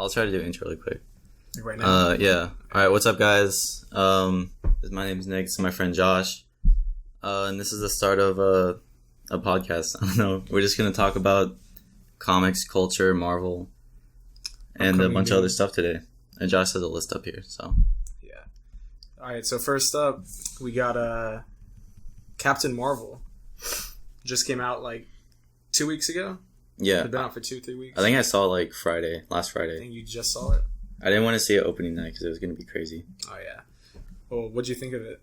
I'll try to do an intro really quick. Like right now? Yeah. All right, what's up, guys? My name is Nick. This is my friend Josh. And this is the start of a podcast. I don't know. We're just going to talk about comics, culture, Marvel, and a bunch of other stuff today. And Josh has a list up here, so. Yeah. All right, so first up, we got Captain Marvel. Just came out like 2 weeks ago? Yeah. It's been out for 2-3 weeks. I think I saw it like last I Friday. think you just saw it? I didn't want to see it opening night because it was going to be crazy. Oh, yeah. Well, what'd you think of it?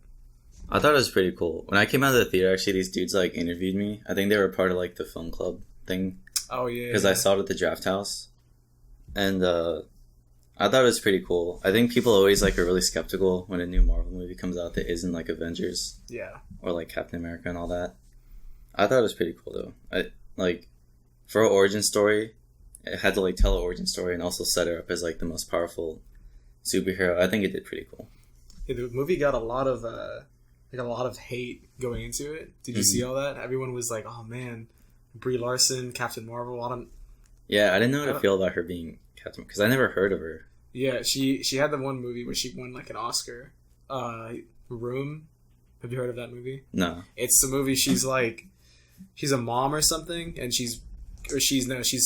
I thought it was pretty cool. When I came out of the theater, actually, these dudes like interviewed me. I think they were part of like the film club thing. Oh, yeah. Because I saw it at the Draft House. And I thought it was pretty cool. I think people always like are really skeptical when a new Marvel movie comes out that isn't like Avengers. Yeah. Or like Captain America and all that. I thought it was pretty cool though. For an origin story, it had to like tell an origin story and also set her up as like the most powerful superhero. I think it did pretty cool. Yeah, the movie got a lot of hate going into it. Did you see all that? Everyone was like, "Oh man, Brie Larson, Captain Marvel." Yeah, I didn't know how to feel about her being Captain because I never heard of her. Yeah, she had the one movie where she won like an Oscar. Room. Have you heard of that movie? No. It's the movie. She's a mom or something, and she's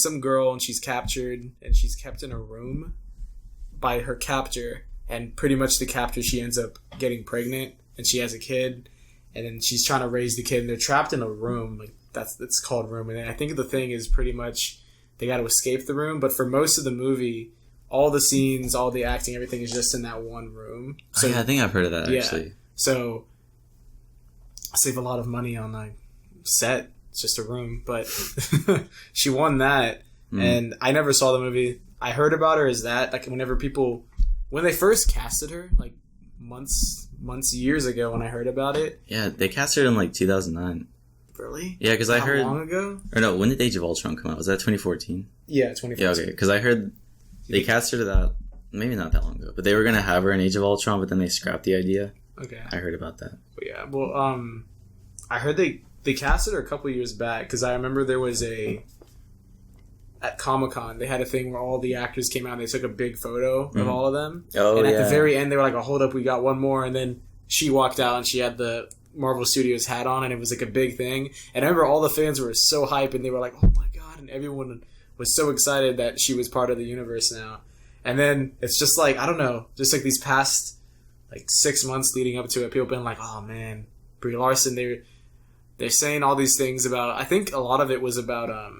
some girl, and she's captured, and she's kept in a room by her captor, and pretty much the captor, she ends up getting pregnant, and she has a kid, and then she's trying to raise the kid, and they're trapped in a room, like it's called Room, and I think the thing is pretty much they got to escape the room, but for most of the movie, all the scenes, all the acting, everything is just in that one room. So yeah, I think I've heard of that actually. So save a lot of money on like set. It's just a room, but she won that, and I never saw the movie. I heard about her as that, like when they first casted her, like months, years ago when I heard about it. Yeah, they casted her in like 2009. Really? Yeah, because I heard... How long ago? Or no, when did Age of Ultron come out? Was that 2014? Yeah, 2014. Yeah, okay, because I heard they casted her that, maybe not that long ago, but they were going to have her in Age of Ultron, but then they scrapped the idea. Okay. I heard about that. But yeah, well, I heard they casted her a couple years back because I remember there was at Comic-Con they had a thing where all the actors came out and they took a big photo of all of them. Oh, and at the very end they were like, "Oh, hold up, we got one more," and then she walked out and she had the Marvel Studios hat on and it was like a big thing. And I remember all the fans were so hyped and they were like, "Oh my god," and everyone was so excited that she was part of the universe now. And then it's just like, I don't know, just like these past like 6 months leading up to it, people been like, "Oh man, Brie Larson," they're saying all these things about, I think a lot of it was about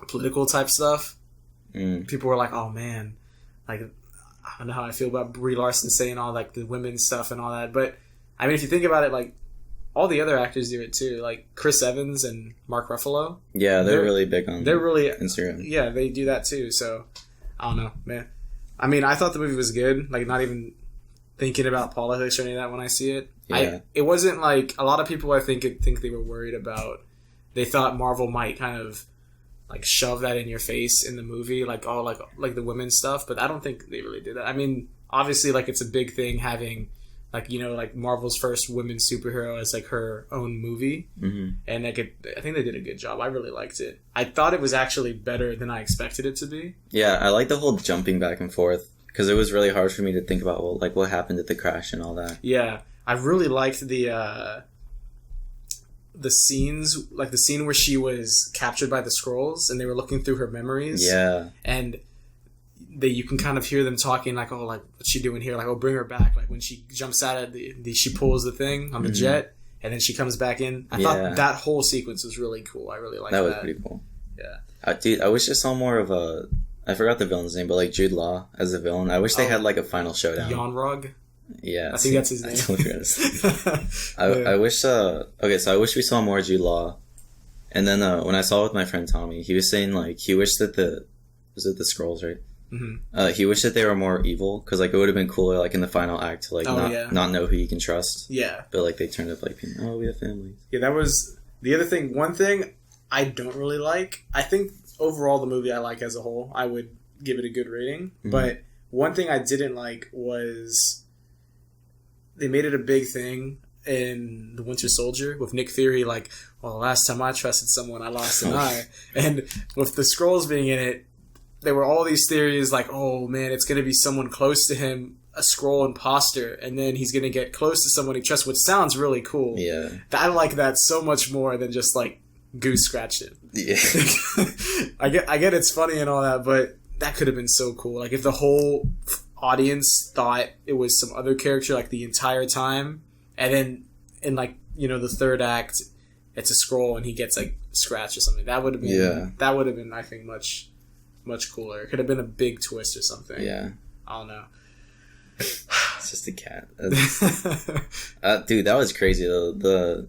political type stuff. People were like, "Oh man, like I don't know how I feel about Brie Larson saying all like the women's stuff and all that." But I mean, if you think about it, like all the other actors do it too, like Chris Evans and Mark Ruffalo. Yeah, they're really big on Instagram. Yeah, they do that too. So I don't know, man. I mean, I thought the movie was good. Like, not even thinking about politics or any of that when I see it. Yeah. It wasn't like a lot of people. I think they were worried about. They thought Marvel might kind of like shove that in your face in the movie, like all like the women's stuff. But I don't think they really did that. I mean, obviously, like it's a big thing having like, you know, like Marvel's first women's superhero as like her own movie, and I think they did a good job. I really liked it. I thought it was actually better than I expected it to be. Yeah, I like the whole jumping back and forth because it was really hard for me to think about what happened at the crash and all that. Yeah. I really liked the scenes, like the scene where she was captured by the Skrulls and they were looking through her memories. Yeah. And you can kind of hear them talking like, "Oh, like what's she doing here? Like, oh, bring her back." Like when she jumps out of she pulls the thing on the jet and then she comes back in. I thought that whole sequence was really cool. I really liked that. That was pretty cool. Yeah. Dude, I wish I saw more of I forgot the villain's name, but like Jude Law as a villain. I wish they had like a final showdown. Yon-Rogg? Yeah, I think that's his name. I wish. Okay, so I wish we saw more Jude Law, and then when I saw it with my friend Tommy, he was saying like he wished that the Skrulls, right? Mm-hmm. He wished that they were more evil because like it would have been cooler like in the final act to like not know who you can trust. Yeah, but like they turned up like, "Oh, we have families." Yeah, that was the other thing. One thing I don't really like. I think overall the movie I like as a whole. I would give it a good rating, but one thing I didn't like was they made it a big thing in The Winter Soldier with Nick Fury, like, "Well, the last time I trusted someone, I lost an eye." And with the Skrulls being in it, there were all these theories like, oh man, it's going to be someone close to him, a Skrull imposter, and then he's going to get close to someone he trusts, which sounds really cool. Yeah. I like that so much more than just like Goose scratched it. Yeah. I get it's funny and all that, but that could have been so cool. Like if the whole audience thought it was some other character like the entire time, and then in like, the third act, it's a Skrull and he gets like scratched or something. That would have been I think much cooler. It could have been a big twist or something. Yeah. I don't know. It's just a cat. Dude, that was crazy though.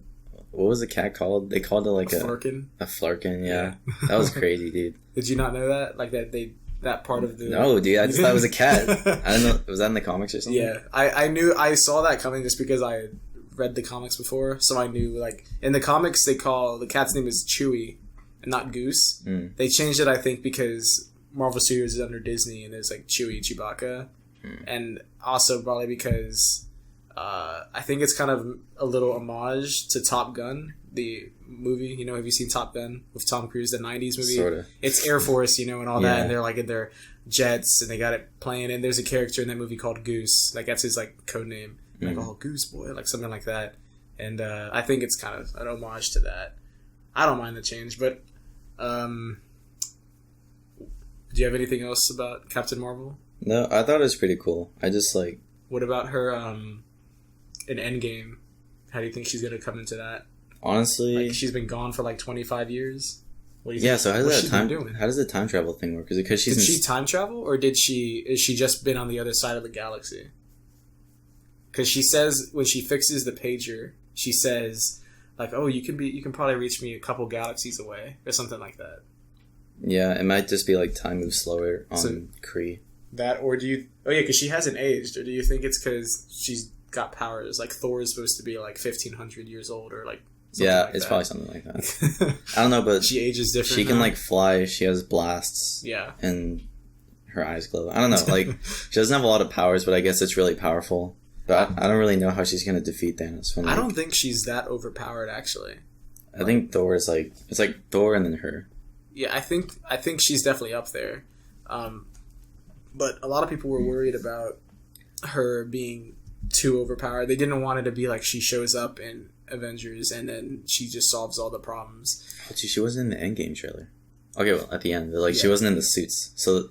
What was the cat called? They called it like a Flarkin. A Flarkin, yeah. That was crazy, dude. Did you not know that? Like that part of the... No, dude. I just thought it was a cat. I don't know. Was that in the comics or something? Yeah. I saw that coming just because I had read the comics before. So I knew, like... In the comics, they call... The cat's name is Chewie and not Goose. Mm. They changed it, I think, because Marvel Studios is under Disney and there's, like, Chewie, Chewbacca. Mm. And also probably because... I think it's kind of a little homage to Top Gun, the movie. Have you seen Top Gun with Tom Cruise, the 90s movie? Sort of. It's Air Force, and all that, and they're like in their jets, and they got it playing, and there's a character in that movie called Goose. Like, that's his, like, code name. Like, oh, Goose Boy, like, something like that. And I think it's kind of an homage to that. I don't mind the change, but do you have anything else about Captain Marvel? No, I thought it was pretty cool. I just, like... What about her, in Endgame? How do you think she's going to come into that? Honestly... Like, she's been gone for, like, 25 years? What do you think? So how does the time travel thing work? Is it because Did she time travel, or is she just been on the other side of the galaxy? Because she says, when she fixes the pager, she says, like, oh, you can probably reach me a couple galaxies away, or something like that. Yeah, it might just be, like, time moves slower on Kree. That, or do you... Oh, yeah, because she hasn't aged, or do you think it's because she's got powers? Like, Thor is supposed to be, like, 1,500 years old, or, like... Yeah, like it's probably something like that. I don't know, but... She ages different She can, like, fly, she has blasts. Yeah. And her eyes glow. I don't know, like, she doesn't have a lot of powers, but I guess it's really powerful. But I don't really know how she's going to defeat Thanos. I don't think she's that overpowered, actually. I think Thor is, like... It's like Thor and then her. Yeah, I think she's definitely up there. But a lot of people were worried about her being too overpowered. They didn't want it to be like she shows up in Avengers and then she just solves all the problems. But she wasn't in the Endgame trailer. Okay, well, at the end. But, like, she wasn't in the suits. So...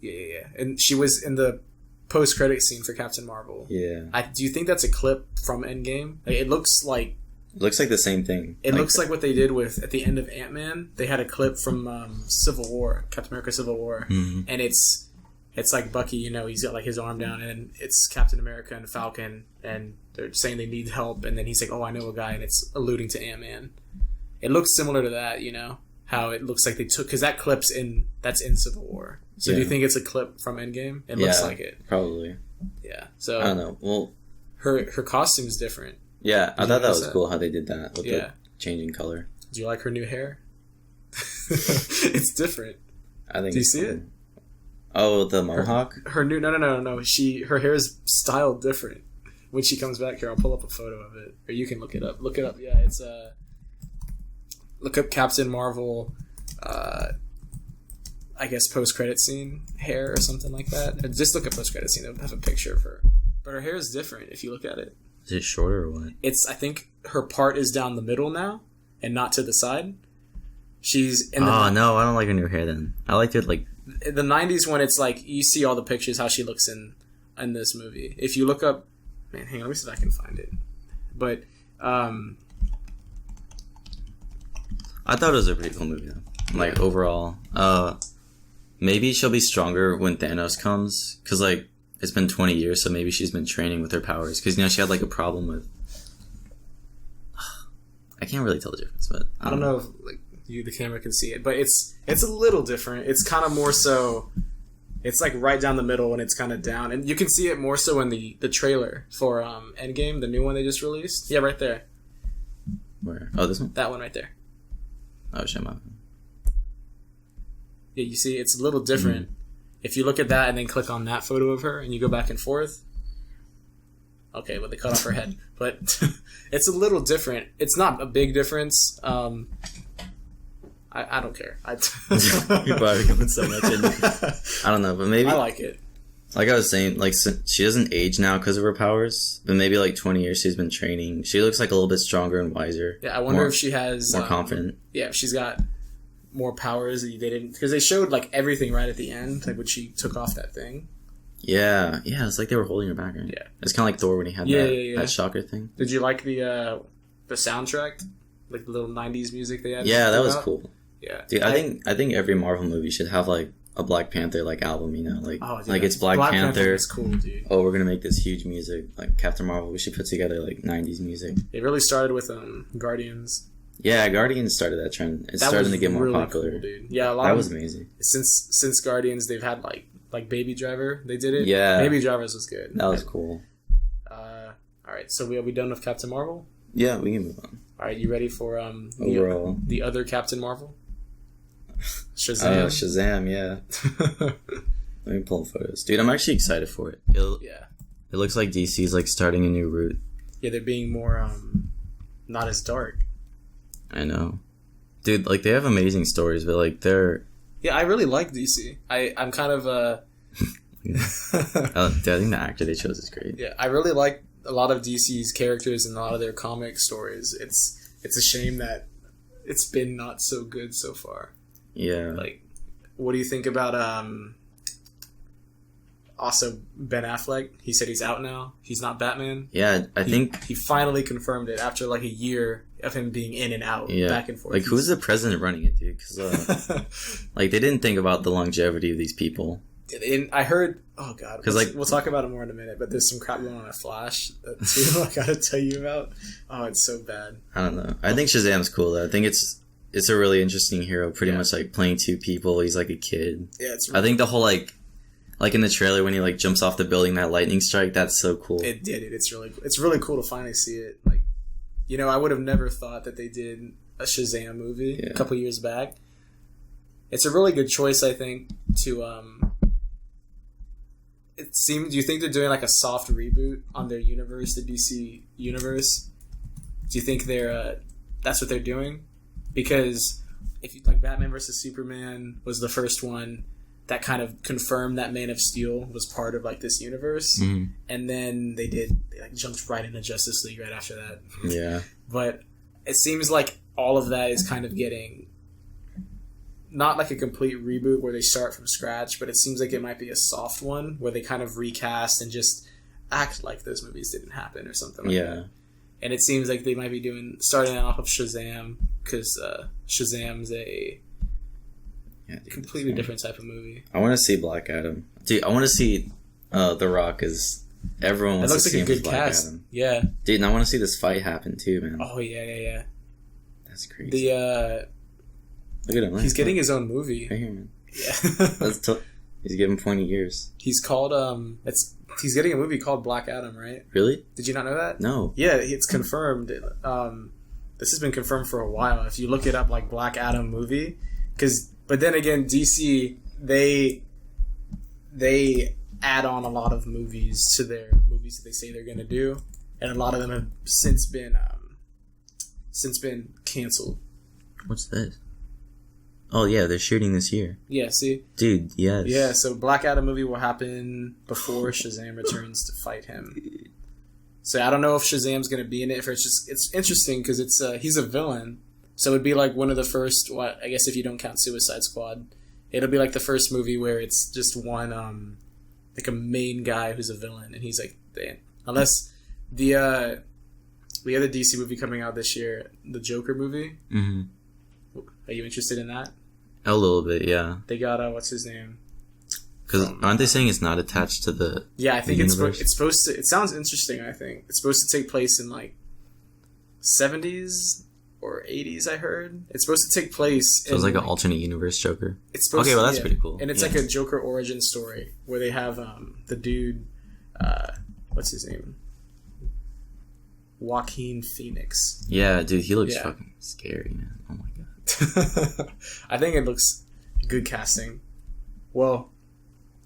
Yeah. And she was in the post-credit scene for Captain Marvel. Yeah. Do you think that's a clip from Endgame? Like, it looks like... It looks like the same thing. It looks like what they did at the end of Ant-Man. They had a clip from Civil War, Captain America Civil War. Mm-hmm. And it's like Bucky, he's got like his arm down, and it's Captain America and Falcon, and they're saying they need help, and then he's like, oh, I know a guy, and it's alluding to Ant-Man. It looks similar to that, how it looks like they took, because that clip's that's in Civil War. So do you think it's a clip from Endgame? It looks like it. Probably. Yeah. So I don't know. Well, her costume's different. Yeah, I thought that was cool how they did that with the changing color. Do you like her new hair? It's different. I think. Do you see it? Oh, the mohawk? Her new... No. Her hair is styled different. When she comes back here, I'll pull up a photo of it. Or you can look it up. Look it up. Yeah, it's... Look up Captain Marvel, I guess, post-credit scene hair or something like that. Just look at post-credit scene. They'll have a picture of her. But her hair is different if you look at it. Is it shorter or what? I think her part is down the middle now and not to the side. She's in no, I don't like her new hair then. I liked it like... The 90s when it's like, you see all the pictures, how she looks in this movie. If you look up... Man, hang on, let me see if I can find it. But, I thought it was a pretty cool movie though. Like, overall. Maybe she'll be stronger when Thanos comes. Because, like, it's been 20 years, so maybe she's been training with her powers. Because, she had, like, a problem with... I can't really tell the difference, but... I don't know if, like, the camera can see it. But it's a little different. It's kind of more so... It's, like, right down the middle, and it's kind of down. And you can see it more so in the trailer for Endgame, the new one they just released. Yeah, right there. Where? Oh, this one? That one right there. Oh, shit, my... Yeah, you see, it's a little different. Mm-hmm. If you look at that and then click on that photo of her and you go back and forth. Okay, well, they cut off her head. But it's a little different. It's not a big difference. I I don't care. You're probably going so much in it. I don't know, but maybe I like it. Like I was saying, like she doesn't age now because of her powers, but maybe like 20 years she's been training. She looks like a little bit stronger and wiser. Yeah, I wonder if she has more confident. Yeah, if she's got more powers that they didn't, because they showed like everything right at the end, like when she took off that thing. Yeah, it's like they were holding her back. Right? Yeah, it's kind of like Thor when he had that shocker thing. Did you like the soundtrack, like the little 90s music they had? Yeah, that was cool. Yeah, dude, I think every Marvel movie should have like a Black Panther like album, you know, like it's Black Panther. Is cool, dude. Oh, we're gonna make this huge music like Captain Marvel. We should put together like 90s music. It really started with Guardians. Yeah, Guardians started that trend. It's starting to get more popular, cool, dude. Yeah, that was amazing. Since Guardians, they've had like Baby Driver. They did it. Yeah, Baby Drivers was good. That was cool. All right, so are we done with Captain Marvel? Yeah, we can move on. All right, you ready for overall the other Captain Marvel? Shazam. Shazam, yeah. Let me pull photos. Dude, I'm actually excited for it. It looks like DC's like starting a new route. Yeah, they're being more not as dark. I know. Dude, like they have amazing stories, but like they're... Yeah, I really like DC. I'm kind of dude, I think the actor they chose is great. Yeah, I really like a lot of DC's characters and a lot of their comic stories. It's a shame that it's been not so good so far. Yeah. Like, what do you think about also Ben Affleck? He said he's out now. He's not Batman. Yeah, I think he finally confirmed it after like a year of him being in and out, back and forth. Like, who's the president running it, dude? Because like they didn't think about the longevity of these people. I heard, oh god, because like we'll talk about it more in a minute. But there's some crap going on at Flash too. I gotta tell you about. Oh, it's so bad. I don't know. I think Shazam's cool though. I think it's a really interesting hero. Pretty much like playing two people. He's like a kid. Yeah, it's. Really I think the whole like in the trailer when he like jumps off the building, that lightning strike. That's so cool. It did. It's really cool to finally see it. Like, you know, I would have never thought that they did a Shazam movie a couple years back. It's a really good choice, I think, to it seems. Do you think they're doing like a soft reboot on their universe, the DC universe? Do you think that's what they're doing? Because if you like Batman vs Superman was the first one that kind of confirmed that Man of Steel was part of like this universe, and then they like jumped right into Justice League right after that. Yeah, but it seems like all of that is kind of getting not like a complete reboot where they start from scratch, but it seems like it might be a soft one where they kind of recast and just act like those movies didn't happen or something like that. And it seems like they might be starting off of Shazam because Shazam's a completely different type of movie. I want to see Black Adam. Dude, I want to see The Rock because everyone wants to see him as Black Adam. Yeah. Dude, and I want to see this fight happen too, man. Oh, yeah. That's crazy. Look at him. He's getting his own movie. Right here, man. Yeah. He's given pointy years. He's called he's getting a movie called Black Adam, right? Really? Did you not know that? No. Yeah, it's confirmed. This has been confirmed for a while. If you look it up, like Black Adam movie, but then again, DC they add on a lot of movies to their movies that they say they're going to do, and a lot of them have since been canceled. What's this? Oh, yeah, they're shooting this year. Yeah, see? Dude, yes. Yeah, so Black Adam movie will happen before Shazam returns to fight him. So I don't know if Shazam's going to be in it. It's interesting because he's a villain. So it'd be like one of the first, I guess if you don't count Suicide Squad, it'll be like the first movie where it's just one, like a main guy who's a villain. And he's like, unless the other DC movie coming out this year, the Joker movie. Mm-hmm. Are you interested in that? A little bit, yeah. They got what's his name? Because aren't they saying it's not attached to the? Yeah, I think it's supposed to. It sounds interesting. I think it's supposed to take place in like 70s or 80s. I heard it's supposed to take place. So it's like an alternate universe Joker. It's supposed well, that's pretty cool. And it's like a Joker origin story where they have the dude, what's his name? Joaquin Phoenix. Yeah, dude, he looks fucking scary, man. Oh my god. I think it looks good casting. Well,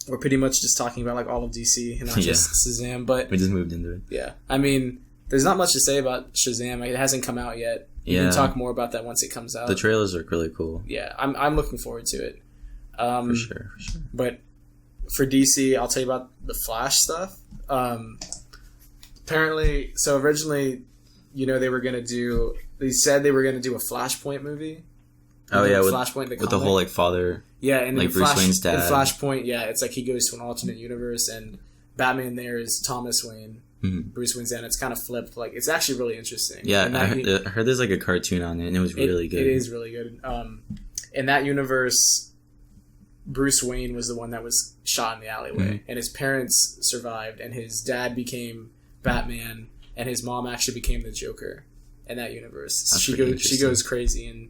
we're pretty much just talking about like all of DC and not just Shazam, but we just moved into it. Yeah, I mean, there's not much to say about Shazam. It hasn't come out yet. We can talk more about that once it comes out. The trailers look really cool. Yeah, I'm looking forward to it. For sure. But for DC, I'll tell you about the Flash stuff. Apparently, so originally, they said they were gonna do a Flashpoint movie. Oh yeah, with Flashpoint, with the whole like father. Yeah, and like Bruce Wayne's dad. In Flashpoint, yeah, it's like he goes to an alternate universe, and Batman there is Thomas Wayne, Bruce Wayne's dad. It's kind of flipped. Like, it's actually really interesting. Yeah, I heard there's like a cartoon on it, and it was really good. It is really good. In that universe, Bruce Wayne was the one that was shot in the alleyway, and his parents survived, and his dad became Batman, and his mom actually became the Joker in that universe. She goes crazy, and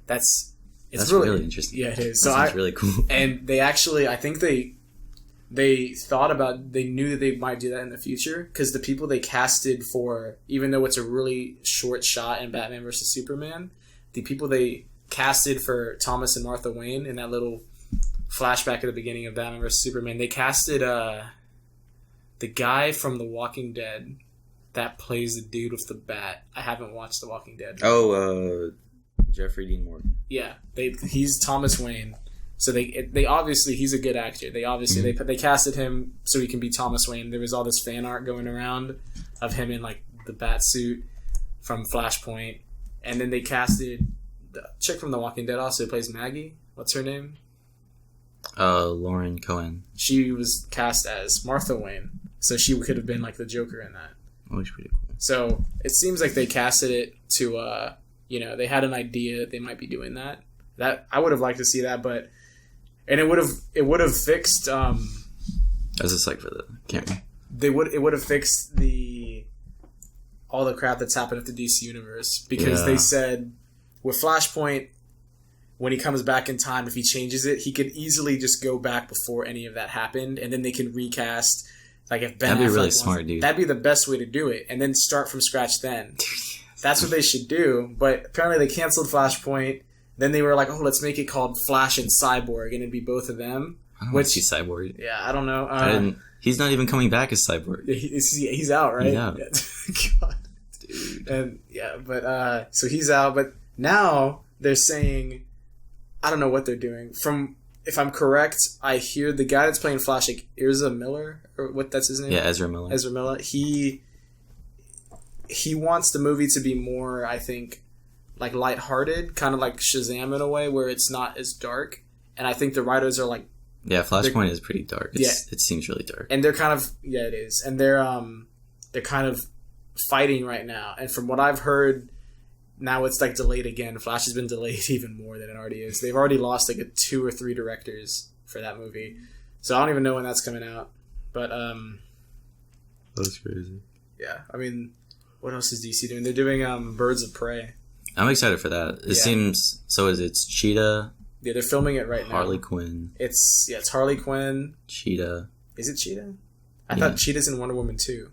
that's really interesting. Yeah, it is. Sounds really cool. And they actually, I think they knew that they might do that in the future, because the people they casted for, even though it's a really short shot in Batman vs. Superman, the people they casted for Thomas and Martha Wayne in that little flashback at the beginning of Batman vs. Superman, they casted the guy from The Walking Dead that plays the dude with the bat. I haven't watched The Walking Dead. Jeffrey Dean Morgan. Yeah, he's Thomas Wayne. So they obviously, he's a good actor. They obviously they casted him so he can be Thomas Wayne. There was all this fan art going around of him in like the bat suit from Flashpoint, and then they casted the chick from The Walking Dead also who plays Maggie. What's her name? Lauren Cohen. She was cast as Martha Wayne, so she could have been like the Joker in that. Oh, that's pretty cool. So it seems like they casted it to they had an idea that they might be doing that. That I would have liked to see that, and it would have fixed. As a like for the camera. It would have fixed all the crap that's happened at the DC universe, because they said with Flashpoint, when he comes back in time, if he changes it, he could easily just go back before any of that happened, and then they can recast. Like if Ben Affleck that'd be really smart, dude. That'd be the best way to do it, and then start from scratch then. That's what they should do, but apparently they canceled Flashpoint. Then they were like, "Oh, let's make it called Flash and Cyborg, and it'd be both of them." I don't want to see Cyborg. Yeah, I don't know. He's not even coming back as Cyborg. He's out, right? He's out. God, dude. And so he's out. But now they're saying, I don't know what they're doing. If I'm correct, I hear the guy that's playing Flash, like Ezra Miller, or that's his name. Yeah, Ezra Miller. Ezra Miller. He wants the movie to be more, I think, like lighthearted, kind of like Shazam in a way, where it's not as dark. And I think the writers are like, yeah, Flashpoint is pretty dark. It seems really dark. And they're kind of, it is, and they're kind of fighting right now. And from what I've heard, now it's like delayed again. Flash has been delayed even more than it already is. They've already lost like 2 or 3 directors for that movie, so I don't even know when that's coming out. But that's crazy. Yeah, I mean, what else is DC doing? They're doing Birds of Prey. I'm excited for that. It seems so. It's Cheetah. Yeah, they're filming it right now. Harley Quinn. It's Harley Quinn. Cheetah. Is it Cheetah? I thought Cheetah's in Wonder Woman 2.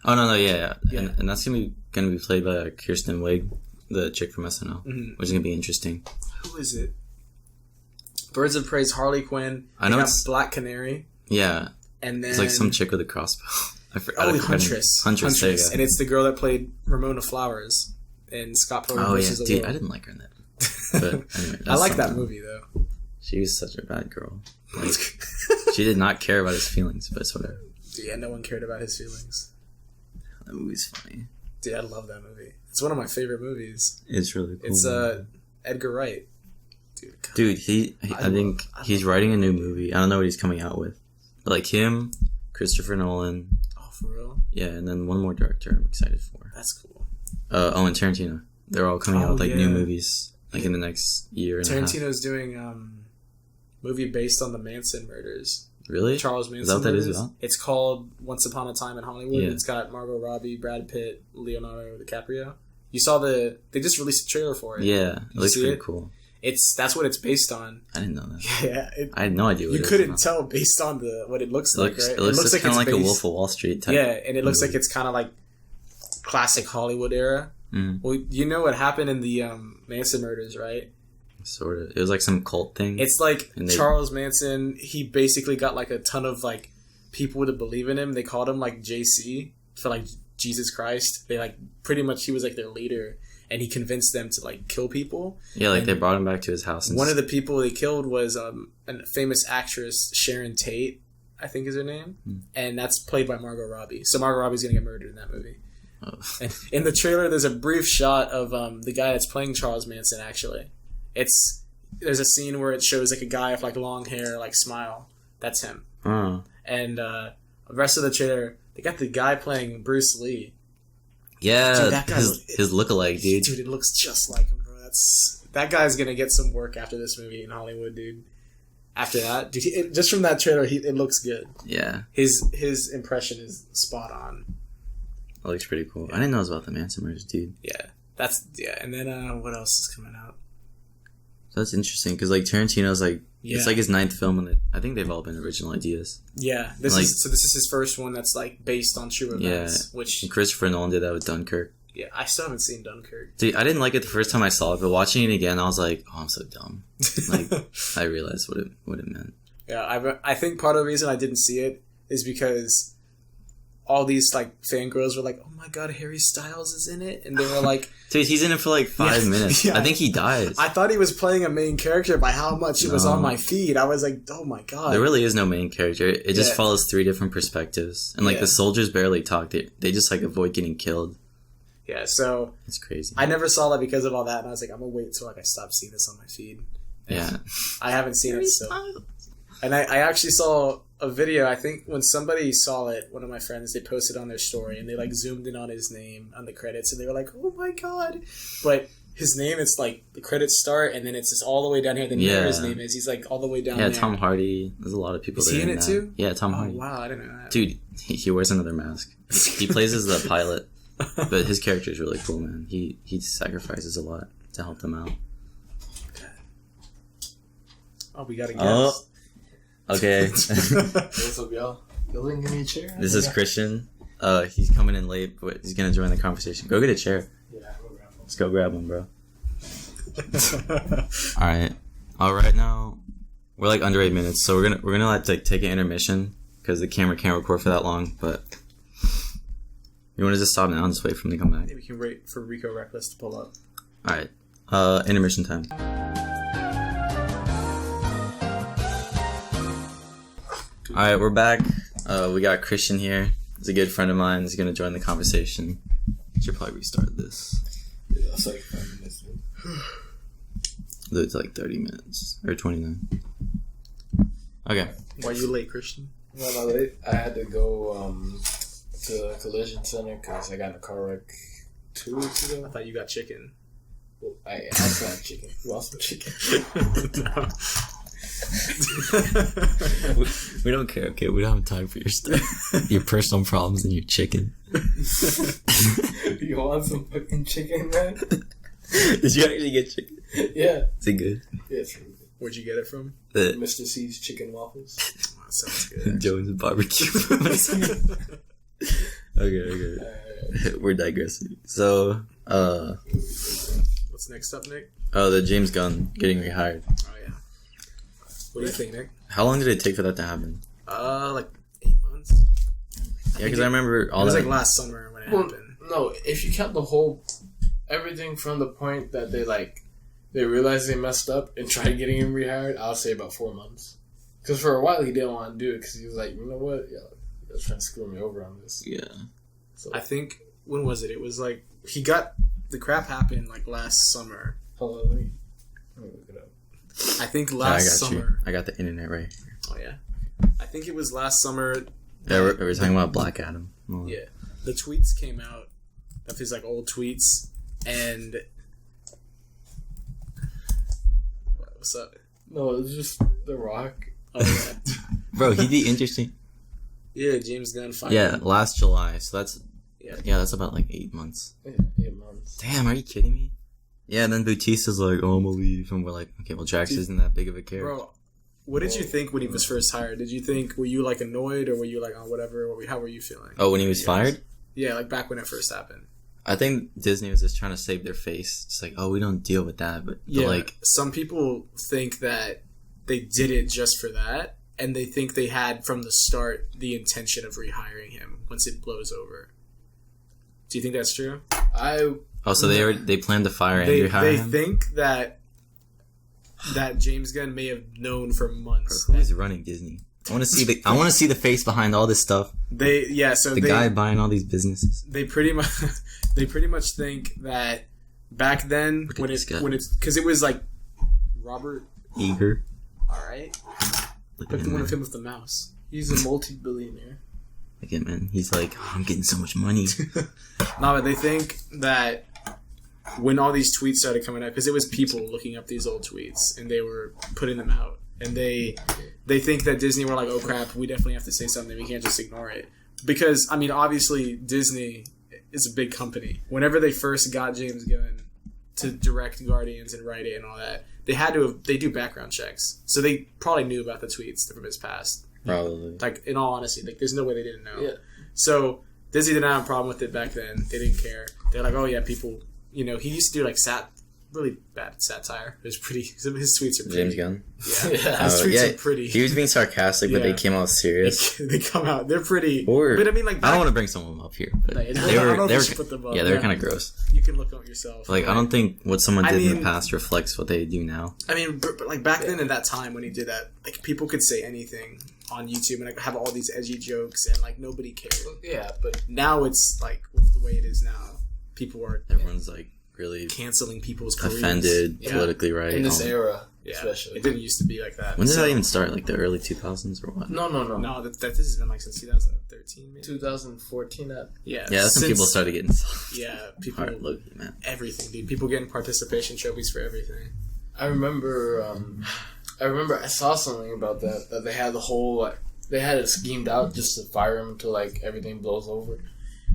Oh no, yeah. And that's gonna be played by Kirsten Wiig, the chick from SNL, which is gonna be interesting. Who is it? Birds of Prey's Harley Quinn. I know it's Black Canary. Yeah, and then it's like some chick with a crossbow. Huntress. Huntress, and it's the girl that played Ramona Flowers in Scott Pilgrim vs. the World. I didn't like her in that. But anyway, I like that movie though. She was such a bad girl. Like, she did not care about his feelings, but it's whatever. Yeah, no one cared about his feelings. That movie's funny. Dude, I love that movie. It's one of my favorite movies. It's really cool. It's Edgar Wright. Dude, I think he's writing a new movie. I don't know what he's coming out with. But like him, Christopher Nolan. Oh, for real? Yeah, and then one more director I'm excited for. That's cool. And Tarantino. They're all coming out with like new movies like in the next year and a half. Tarantino's doing movie based on the Manson murders. Really? Charles Manson. Is that what that is about? It's called Once Upon a Time in Hollywood. Yeah. It's got Margot Robbie, Brad Pitt, Leonardo DiCaprio. You saw they just released a trailer for it. Yeah, it looks pretty cool. That's what it's based on. I didn't know that. Yeah, I had no idea. You couldn't tell based on what it looks like, right? It looks like kind of like a Wolf of Wall Street type. Yeah, and it looks like it's kind of like classic Hollywood era. Mm. Well, you know what happened in the Manson murders, right? Sort of. It was like some cult thing. It's like Charles Manson, he basically got like a ton of like people to believe in him. They called him like JC for like Jesus Christ. They like pretty much he was like their leader. and he convinced them to like kill people. Yeah, like they brought him back to his house. One of the people they killed was a famous actress, Sharon Tate, I think is her name, and that's played by Margot Robbie. So Margot Robbie's gonna get murdered in that movie. Oh. And in the trailer, there's a brief shot of the guy that's playing Charles Manson. Actually, there's a scene where it shows like a guy with like long hair, like smile. That's him. And the rest of the trailer, they got the guy playing Bruce Lee. Yeah, dude, that his lookalike, dude. Dude, it looks just like him, bro. That guy's gonna get some work after this movie in Hollywood, dude. After that, dude, just from that trailer, it looks good. Yeah, his impression is spot on. That looks pretty cool. I didn't know it was about the Manson murders, dude. Yeah, and then what else is coming out? So that's interesting because like Tarantino's like it's like his 9th film, and I think they've all been original ideas. Yeah, this is his first one that's like based on true events. Yeah, and Christopher Nolan did that with Dunkirk. Yeah, I still haven't seen Dunkirk. Dude, I didn't like it the first time I saw it, but watching it again, I was like, oh, I'm so dumb. Like, I realized what it meant. Yeah, I think part of the reason I didn't see it is because all these like fangirls were like, "Oh my god, Harry Styles is in it," and they were like, "Dude, he's in it for like 5 minutes." Yeah. I think he dies. I thought he was playing a main character by how much it was on my feed. I was like, "Oh my god!" There really is no main character. It just follows 3 different perspectives, and like the soldiers barely talk. They just like avoid getting killed. Yeah, so it's crazy. I never saw that because of all that, and I was like, "I'm gonna wait till like I stop seeing this on my feed." Yeah, I haven't seen it so. And I actually saw a video, I think when somebody saw it, one of my friends, they posted on their story and they like zoomed in on his name on the credits and they were like, oh my god. But his name, it's like the credits start and then it's just all the way down here. Then where his name is, he's like all the way down there. Yeah, Tom Hardy. There's a lot of people there. Is he in it too? Yeah, Tom Hardy. Oh wow, I didn't know that. Dude, he wears another mask. He plays as the pilot. But his character is really cool, man. He sacrifices a lot to help them out. Oh, we got a guest. Oh. Okay. What's up, y'all? Y'all didn't give me a chair? This is Christian. He's coming in late, but he's gonna join the conversation. Go get a chair. Yeah, I'll grab one. Let's go grab one, bro. All right, now we're like under 8 minutes, so we're gonna like take an intermission because the camera can't record for that long. But you want to just stop now and just wait for him to come back? Maybe we can wait for Rico Reckless to pull up. All right. Intermission time. All right, we're back. We got Christian here. He's a good friend of mine. He's going to join the conversation. Should probably restart this. Yeah, that's like 5 minutes. It's like 30 minutes. Or 29. Okay. Why are you late, Christian? Why am I late? I had to go to the collision center because I got in a car wreck 2 weeks ago. I thought you got chicken. Well, I also had chicken. You want some chicken? No. We don't care, okay? We don't have time for your stuff. Your personal problems and your chicken. You want some fucking chicken, man? Did you actually get chicken? Yeah. Is it good? Yeah, it's really good. Where'd you get it from? Mr. C's Chicken Waffles. Oh, that sounds good. Jones Barbecue. Okay. We're digressing. So, what's next up, Nick? Oh, the James Gunn getting rehired. Oh, yeah. What do you think, Nick? How long did it take for that to happen? Like 8 months. Yeah, because I remember all that. It was that. like last summer when it happened. No, if you count the whole, everything from the point that they realized they messed up and tried getting him rehired, I'll say about 4 months. Because for a while he didn't want to do it because he was like, you know what, y'all trying to screw me over on this. Yeah. So, I think, when was it? It was like, the crap happened like last summer. Hold on, let me look it up. I think last summer. I got the internet right here. Oh, yeah. I think it was last summer. Yeah, we're talking about Black Adam. Oh. Yeah. The tweets came out of his like old tweets and what's up? No, it's just The Rock. Oh yeah. Bro, he'd be interesting. Yeah, James Gunn fired. Yeah, last July. So that's that's about like 8 months. Yeah, 8 months. Damn, are you kidding me? Yeah, and then Bautista's like, oh, I'm gonna leave. And we're like, okay, well, Drax isn't that big of a character. Bro, what did you think when he was first hired? Were you like annoyed or were you like, oh, whatever? How were you feeling? Oh, when he was fired? Yeah, like back when it first happened. I think Disney was just trying to save their face. It's like, oh, we don't deal with that. But like, some people think that they did it just for that. And they think they had from the start the intention of rehiring him once it blows over. Do you think that's true? Oh, so they planned to fire and rehire him? They think that James Gunn may have known for months. Who's running Disney? I want to see the face behind all this stuff. The guy buying all these businesses. They pretty much think that back then when it's because it was like Robert Eager. All right, look at the one of him with the mouse. He's a multi-billionaire. Look at man. He's like, oh, I'm getting so much money. No, but they think that when all these tweets started coming out, because it was people looking up these old tweets and they were putting them out, and they think that Disney were like, oh crap, we definitely have to say something. We can't just ignore it. Because, I mean, obviously Disney is a big company. Whenever they first got James Gunn to direct Guardians and write it and all that, they do background checks. So they probably knew about the tweets from his past. Probably. Like, in all honesty, like, there's no way they didn't know. Yeah. So Disney didn't have a problem with it back then. They didn't care. They're like, oh yeah, people, he used to do like really bad satire. It was pretty. Some of his tweets are pretty. James Gunn? Yeah. His tweets are pretty. He was being sarcastic, but they came out serious. They come out. They're pretty. But I mean, like, I don't want to bring someone up here. But I don't know if you should put them up. Yeah, they were kind of gross. You can look up yourself. Like, I don't think what someone did in the past reflects what they do now. I mean, but like back then in that time when he did that, like people could say anything on YouTube and like have all these edgy jokes and like nobody cared. Yeah, but now it's like with the way it is now, everyone's like really canceling people's careers. Offended, politically right in this era. Yeah, especially it didn't used to be like that. When did that even start? Like the early 2000s or what? No. That this has been like since 2013, maybe 2014. Yeah, that's when people started getting. Yeah, people man. Everything, dude. People getting participation trophies for everything. I remember I saw something about that they had the whole they had it schemed out just to fire him until like everything blows over.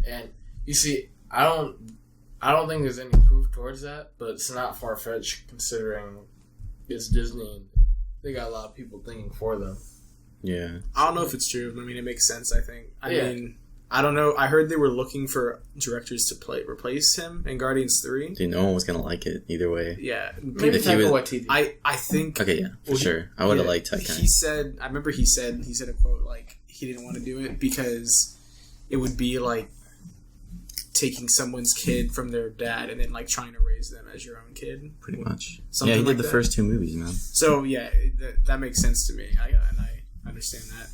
And you see, I don't think there's any proof towards that, but it's not far fetched considering it's Disney and they got a lot of people thinking for them. Yeah. I don't know if it's true. I mean, it makes sense, I think. I mean, I don't know. I heard they were looking for directors to replace him in Guardians 3. Dude, no one was going to like it either way. Yeah. Maybe Taika Waititi. I think... Okay, yeah, for sure. I would have liked Taika. He said a quote, like, he didn't want to do it because it would be like taking someone's kid from their dad and then like trying to raise them as your own kid. Pretty much. Something he did like the that. first two movies, man. So yeah, that makes sense to me. I understand that.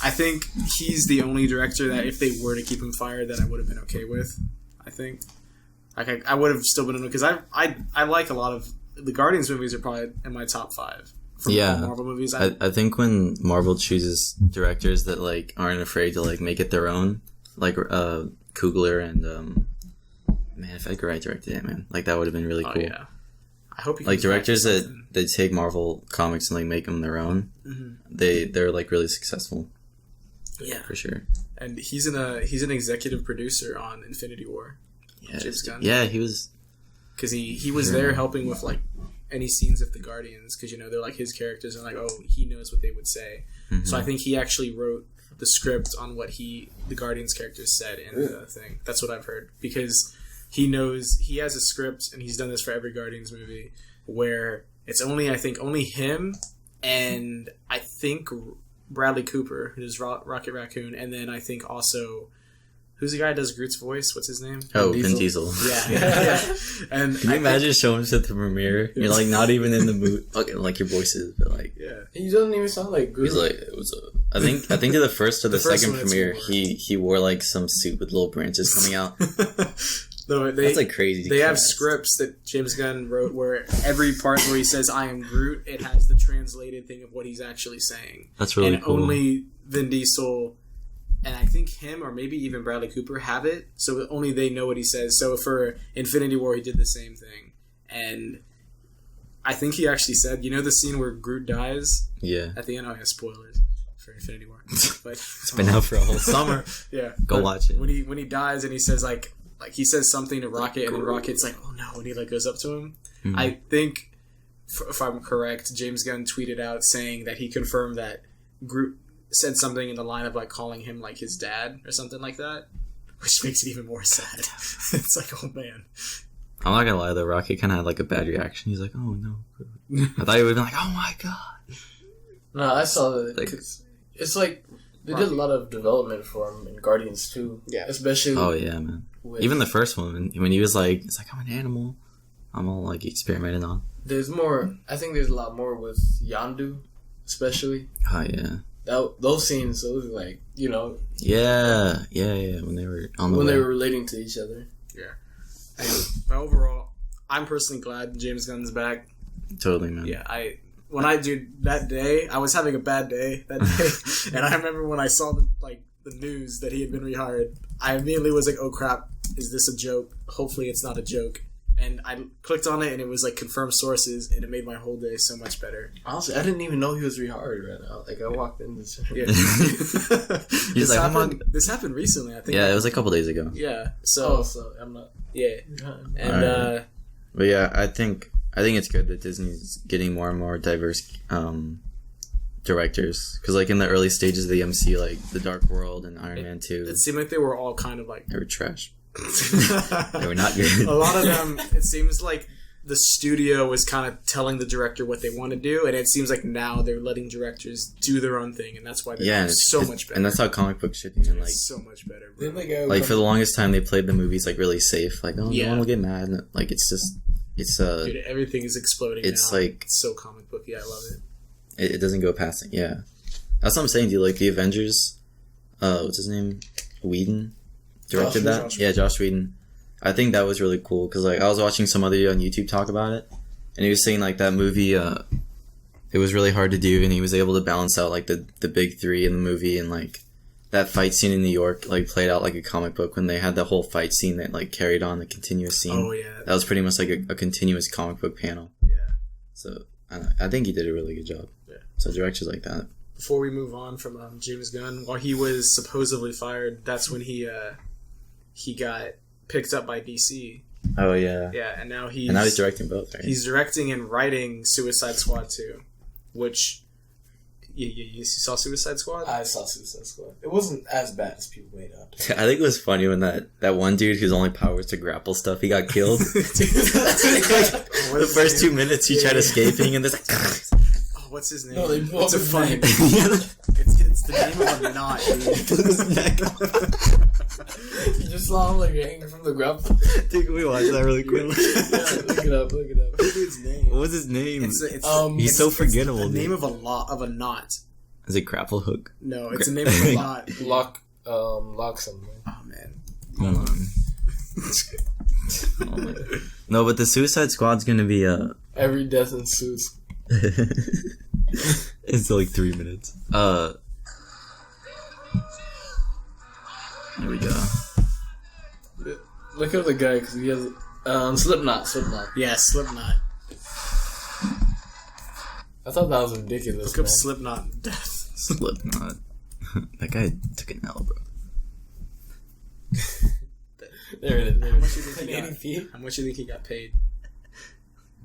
I think he's the only director that if they were to keep him fired, that I would have been okay with. I think, like, I would have still been because I like a lot of the Guardians movies are probably in my top 5. For Marvel movies. I think when Marvel chooses directors that like aren't afraid to like make it their own, like Coogler and man, if Edgar Wright directed it, man, like that would have been really cool. Yeah. I hope he like directors that take Marvel comics and like make them their own. Mm-hmm. They're like really successful. Yeah, for sure. And he's an executive producer on Infinity War. Yeah, James Gunn. Yeah, he was because he was there helping with like any scenes of the Guardians because they're like his characters and like he knows what they would say. Mm-hmm. So I think he actually wrote the script on what the Guardians characters said in the thing. That's what I've heard because he knows he has a script and he's done this for every Guardians movie where it's only him and I think Bradley Cooper who's Rocket Raccoon and then I think also who's the guy that does Groot's voice? What's his name? Oh, Vin Diesel. Yeah. And can you imagine showing us at the premiere? You're like not even in the mood, like your voice is, but like he doesn't even sound like Groot. He's like it was. I think to the first or the second premiere, he wore like some suit with little branches coming out. No, that's like crazy. They have scripts that James Gunn wrote where every part where he says "I am Groot," it has the translated thing of what he's actually saying. That's really cool. And only Vin Diesel and I think him or maybe even Bradley Cooper have it, so only they know what he says. So for Infinity War, he did the same thing, and I think he actually said, the scene where Groot dies. Yeah. At the end, spoilers for Infinity War, but it's been out for a whole summer. Yeah, go watch it. When he dies and he says like he says something to Rocket and then Rocket's like, oh no, and he like goes up to him. Mm-hmm. I think if I'm correct, James Gunn tweeted out saying that he confirmed that Groot said something in the line of like calling him like his dad or something like that, which makes it even more sad. It's like, oh man. I'm not gonna lie though, Rocket kind of had like a bad reaction. He's like, oh no. I thought he would have been like, oh my god. No, I saw that. Like, it's like They did a lot of development for him in Guardians 2. Yeah. Especially... Oh, yeah, man. Even the first one, when he was like, it's like, I'm an animal. I'm all, like, experimented on. There's more... I think there's a lot more with Yondu, especially. Oh, yeah. Those scenes, those were like, you know... Yeah. When they were on the When way. they were relating to each other. Yeah. But overall, I'm personally glad James Gunn's back. Totally, man. Yeah, that day, I was having a bad day that day, and I remember when I saw the news that he had been rehired, I immediately was like, oh crap, is this a joke? Hopefully it's not a joke. And I clicked on it, and it was like confirmed sources, and it made my whole day so much better. Honestly, I didn't even know he was rehired right now. Like, I walked in this... Yeah. This happened recently, I think. Yeah, it was a couple days ago. Yeah, so I'm not... Yeah. And, right. But yeah, I think it's good that Disney's getting more and more diverse directors. Because, like, in the early stages of the MC, like, The Dark World and Iron Man 2... It seemed like they were all kind of like... They were trash. They were not good. A lot of them, it seems like the studio was kind of telling the director what they want to do, and it seems like now they're letting directors do their own thing, and that's why they're so much better. And that's how comic books should be. Like, it's so much better, bro. Like, for the longest time, they played the movies, like, really safe. Like, no one will get mad. Like, it's just... Dude, everything is exploding it's now. Like... It's so comic booky. I love it. It doesn't go past it. Yeah. That's what I'm saying, dude. Like, the Avengers... what's his name? Whedon? Directed that? Josh Whedon. I think that was really cool because, like, I was watching some other dude on YouTube talk about it, and he was saying, like, that movie, it was really hard to do, and he was able to balance out, like, the big three in the movie, and, like, that fight scene in New York, like, played out like a comic book when they had the whole fight scene that, like, carried on the continuous scene. Oh, yeah. That was pretty much, like, a continuous comic book panel. Yeah. So, I think he did a really good job. Yeah. So, directors like that. Before we move on from James Gunn, while he was supposedly fired, that's when he got picked up by DC. Oh, yeah. Yeah, and now he's directing both, right? He's directing and writing Suicide Squad 2, which... You saw Suicide Squad? I saw Suicide Squad. It wasn't as bad as people made out. I think it was funny when that one dude whose only power was to grapple stuff, he got killed. The first 2 minutes he tried escaping, and there's like... Oh, what's his name? No, they blew up his funny name. It's the name of a knot, dude. You just saw him like hanging from the grapple. Dude, can we watch that really quick? Yeah, look it up. What's the dude's name? What was his name? He's so forgettable. It's the name of a knot. Is it Grapple Hook? No, it's the name of a knot. Lock something. Oh man. Hold on. Oh, man. No, but the Suicide Squad's gonna be Every death in Suits. It's like 3 minutes. There we go. Look at the guy because he has Slipknot. Yeah, Slipknot. I thought that was ridiculous. Look up Slipknot death. Slipknot. That guy took an L, bro. There it is. How much do you think he got paid?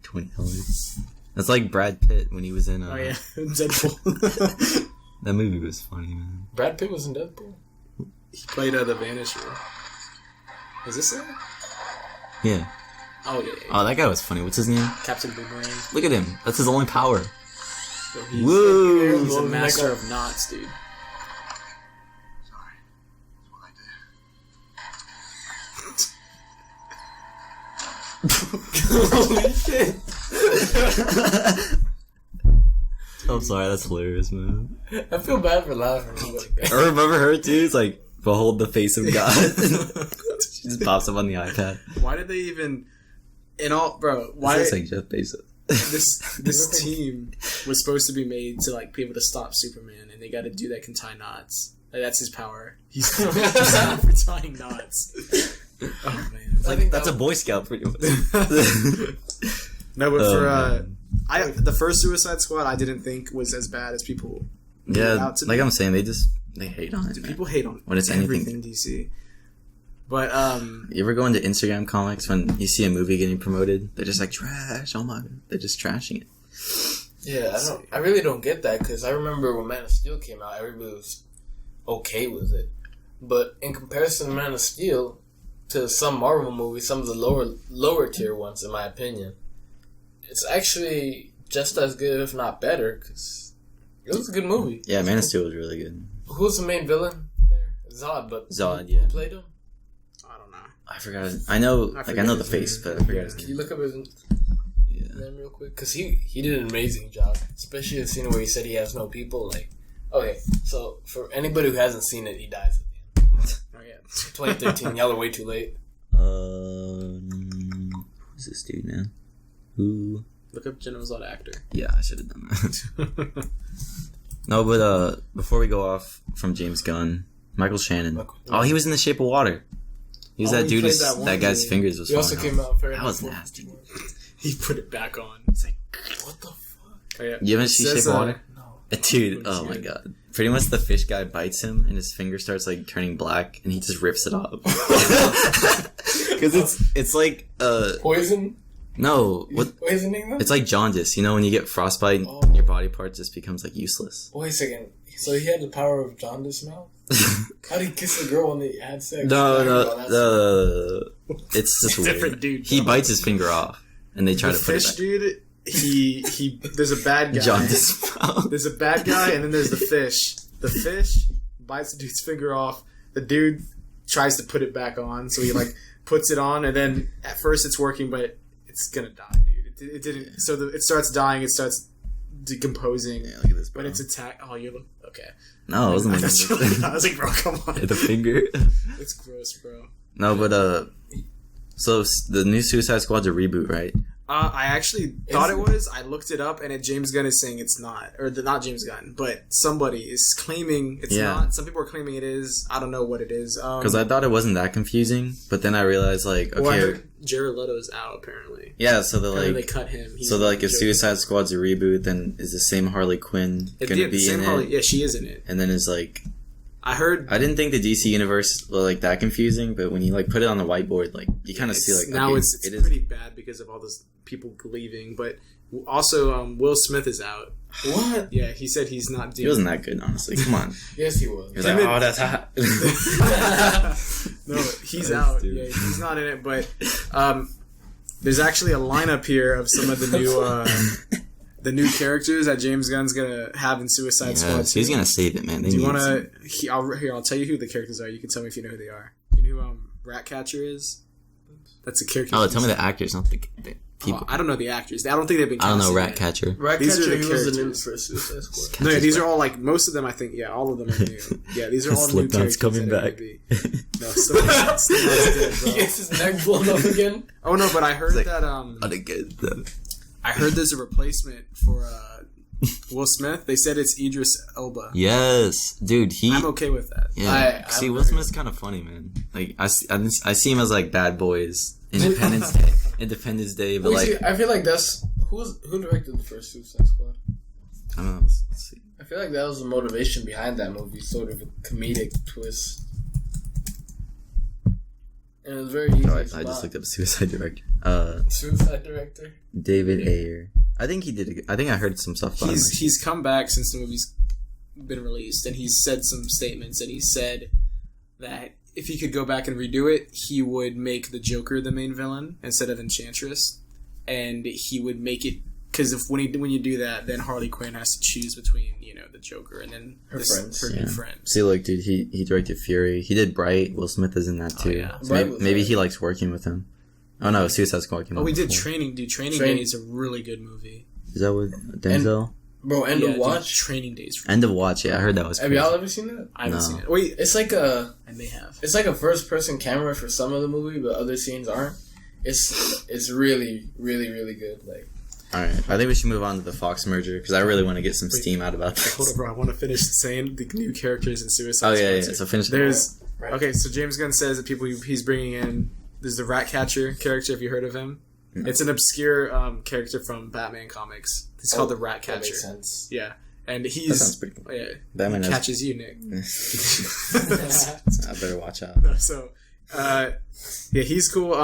$20. That's like Brad Pitt when he was in. Oh yeah, Deadpool. That movie was funny, man. Brad Pitt was in Deadpool. He played the Vanisher. Is this it? Yeah. Oh yeah. Oh, that guy was funny. What's his name? Captain Boomerang. Look at him. That's his only power. So Woo! He's a master of knots, dude. Sorry. That's what I did. Holy shit! I'm sorry, that's hilarious, man. I feel bad for laughing. I remember her too. It's like, behold the face of God. She just pops up on the iPad. Why did they even? Why? It's like Jeff Bezos. This team was supposed to be made to like be able to stop Superman, and they got a dude that can tie knots. Like, that's his power. He's known for tying knots. Oh man, I think that's a Boy Scout, pretty much. No, but the first Suicide Squad, I didn't think was as bad as people. Yeah, like I'm saying, they hate on it. Dude, people hate on when it's everything DC. But you ever go into Instagram comics when you see a movie getting promoted? They're just like trash. Oh my, they're just trashing it. Yeah, I really don't get that because I remember when Man of Steel came out, everybody was okay with it. But in comparison to Man of Steel, to some Marvel movies, some of the lower tier ones, in my opinion, it's actually just as good, if not better, because it was a good movie. Yeah, Man of Steel was really good. Who's the main villain there? Zod, but Zod, who played him? I don't know. I forgot. I know the face, but I forgot his Can name. you look up his name real quick? Because he did an amazing job, especially the scene where he said he has no people. Like, okay, so for anybody who hasn't seen it, he dies at the end. Oh yeah. 2013. Y'all are way too late. Who's this dude, man? Who? Look up General Zod actor. Yeah, I should have done that. No, but before we go off from James Gunn, Michael Shannon. Oh, he was in The Shape of Water. He was that dude. That guy's fingers was. He also came out. That was nasty. He put it back on. It's like, what the fuck? Oh, yeah. You haven't seen Shape of Water? No. Dude, oh my god. Pretty much the fish guy bites him and his finger starts like turning black and he just rips it off. Because it's like poison? No. What, poisoning them? It's like jaundice. You know when you get frostbite, your body part just becomes like useless. Wait a second. So he had the power of jaundice now? How did he kiss a girl when they had sex? No. It's just weird. Different dude. He bites his finger off and they try to put it back. Dude, he there's a bad guy. Jaundice. There's a bad guy and then there's the fish. The fish bites the dude's finger off. The dude tries to put it back on, so he like puts it on, and then at first it's working, but it's gonna die, dude. It didn't. So it starts dying. It starts decomposing. Yeah, look at this, bro. But it's attack. Oh, you look okay. No, it wasn't. I was like, bro, come on. The finger. It's gross, bro. No, but so the new Suicide Squad's a reboot, right? I actually thought it was. I looked it up, and James Gunn is saying it's not, or not James Gunn, but somebody is claiming it's not. Some people are claiming it is. I don't know what it is. Because I thought it wasn't that confusing, but then I realized like, okay, well, I heard Jared Leto's out apparently. Yeah, so they cut him. So like, if Suicide Squad's a reboot, then is the same Harley Quinn gonna be in it? Yeah, she is in it. And then is like, I didn't think the DC universe was like that confusing, but when you like put it on the whiteboard, like you kind of see like now it's pretty bad because of all those people leaving. But also, Will Smith is out. What? Yeah, he said he's not. He wasn't that good, honestly. Come on. Yes, he was. He was like, oh, that's hot. No, he's out. Yeah, he's not in it. But there's actually a lineup here of some of the new. The new characters that James Gunn's gonna have in Suicide Squad 2. He's gonna save it, man. Do you wanna? I'll tell you who the characters are. You can tell me if you know who they are. You know who Ratcatcher is? That's a character. Oh, tell me the actors, not the people. I don't know the actors. I don't think they've been. I don't know Ratcatcher. These are the characters. He was the new for Suicide Squad. No, these are all like most of them. I think all of them are new. Yeah, these are all new characters. Coming back. No, Slipknot's dead, bro. He gets his neck blown up again. Oh no, but I heard that I heard there's a replacement for Will Smith. They said it's Idris Elba. Yes, dude. I'm okay with that. Yeah. See, Will Smith's kind of funny, man. Like I see him as like Bad Boys, Independence Day, but like I feel like that's who directed the first Suicide Squad. I don't know. Let's see. I feel like that was the motivation behind that movie, sort of a comedic twist. And it was very easy. I just looked up Suicide Director. Suicide Director? David Ayer. I think he did. I think I heard some stuff about him. He's come back since the movie's been released, and he's said some statements, and he said that if he could go back and redo it, he would make the Joker the main villain instead of Enchantress, and he would make it because when you do that, then Harley Quinn has to choose between the Joker and then her new friends. See, look, dude, he directed Fury. He did Bright. Will Smith is in that too. Oh, yeah. So maybe he likes working with him. Oh no, Suicide Squad came out. Oh, we did before. Training. Dude, Training Day is a really good movie. Is that with Denzel? End of Watch? Training Days. End of Watch, yeah, I heard that was crazy. Have y'all ever seen that? I haven't seen it. Wait, it's like a... I may have. It's like a first-person camera for some of the movie, but other scenes aren't. It's really, really, really good. Like, all right, I think we should move on to the Fox merger because I really want to get some steam out about this. Hold on, bro. I want to finish saying the new characters in Suicide Squad. Oh yeah. So finish. Okay. So James Gunn says that people he's bringing in. There's the Ratcatcher character. Have you heard of him? No. It's an obscure character from Batman comics. It's called the Ratcatcher. That makes sense. Yeah, and that sounds pretty cool. Yeah, Batman catches you, Nick. I better watch out. So, yeah, he's cool.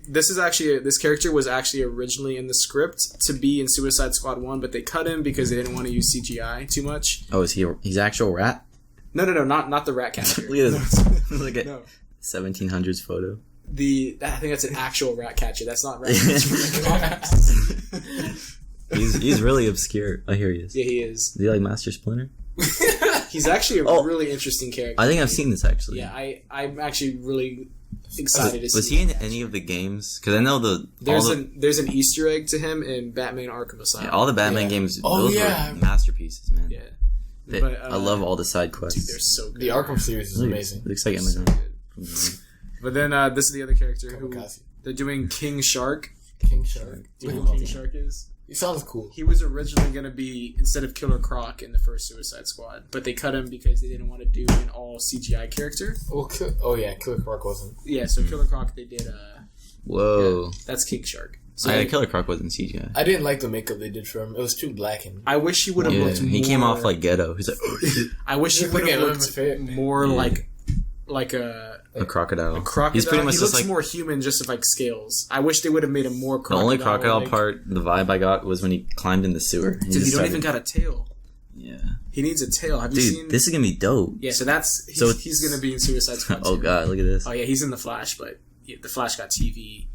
This character was actually originally in the script to be in Suicide Squad 1, but they cut him because they didn't want to use CGI too much. Oh, he's actual rat? No, not the Ratcatcher. Look at 1700s photo. I think that's an actual Ratcatcher. That's not Ratcatcher. He's really obscure. Oh, here he is. Yeah, he is. Do you like Master Splinter? He's actually a really interesting character. I think I've seen this actually. Yeah, I'm actually really excited to see. Was he in any of the games? Because I know there's an Easter egg to him in Batman Arkham Asylum. Yeah, all the Batman games. Those were masterpieces, man. Yeah. I love all the side quests. Dude, they're so good. The Arkham series is amazing. Looks like so But then this is the other character who they're doing King Shark. King Shark. Do you know who King Shark is? He sounds cool. He was originally going to be, instead of Killer Croc in the first Suicide Squad, but they cut him because they didn't want to do an all CGI character. Killer Croc wasn't. Yeah, so Killer Croc they did. Whoa. Yeah, that's King Shark. So Killer Croc wasn't CGI. I didn't like the makeup they did for him. It was too black and. I wish he would have looked more. He came off like ghetto. He's like. I wish he would have looked more like a crocodile. A crocodile. He's pretty much he just looks like more human, just like scales. I wish they would have made him more crocodile. The only crocodile part, the vibe I got was when he climbed in the sewer. Dude, he don't even got a tail. Yeah. He needs a tail. Have you seen? This is gonna be dope. Yeah, so he's gonna be in Suicide Squad. Oh god, look at this. Oh yeah, he's in the Flash, but the Flash got TV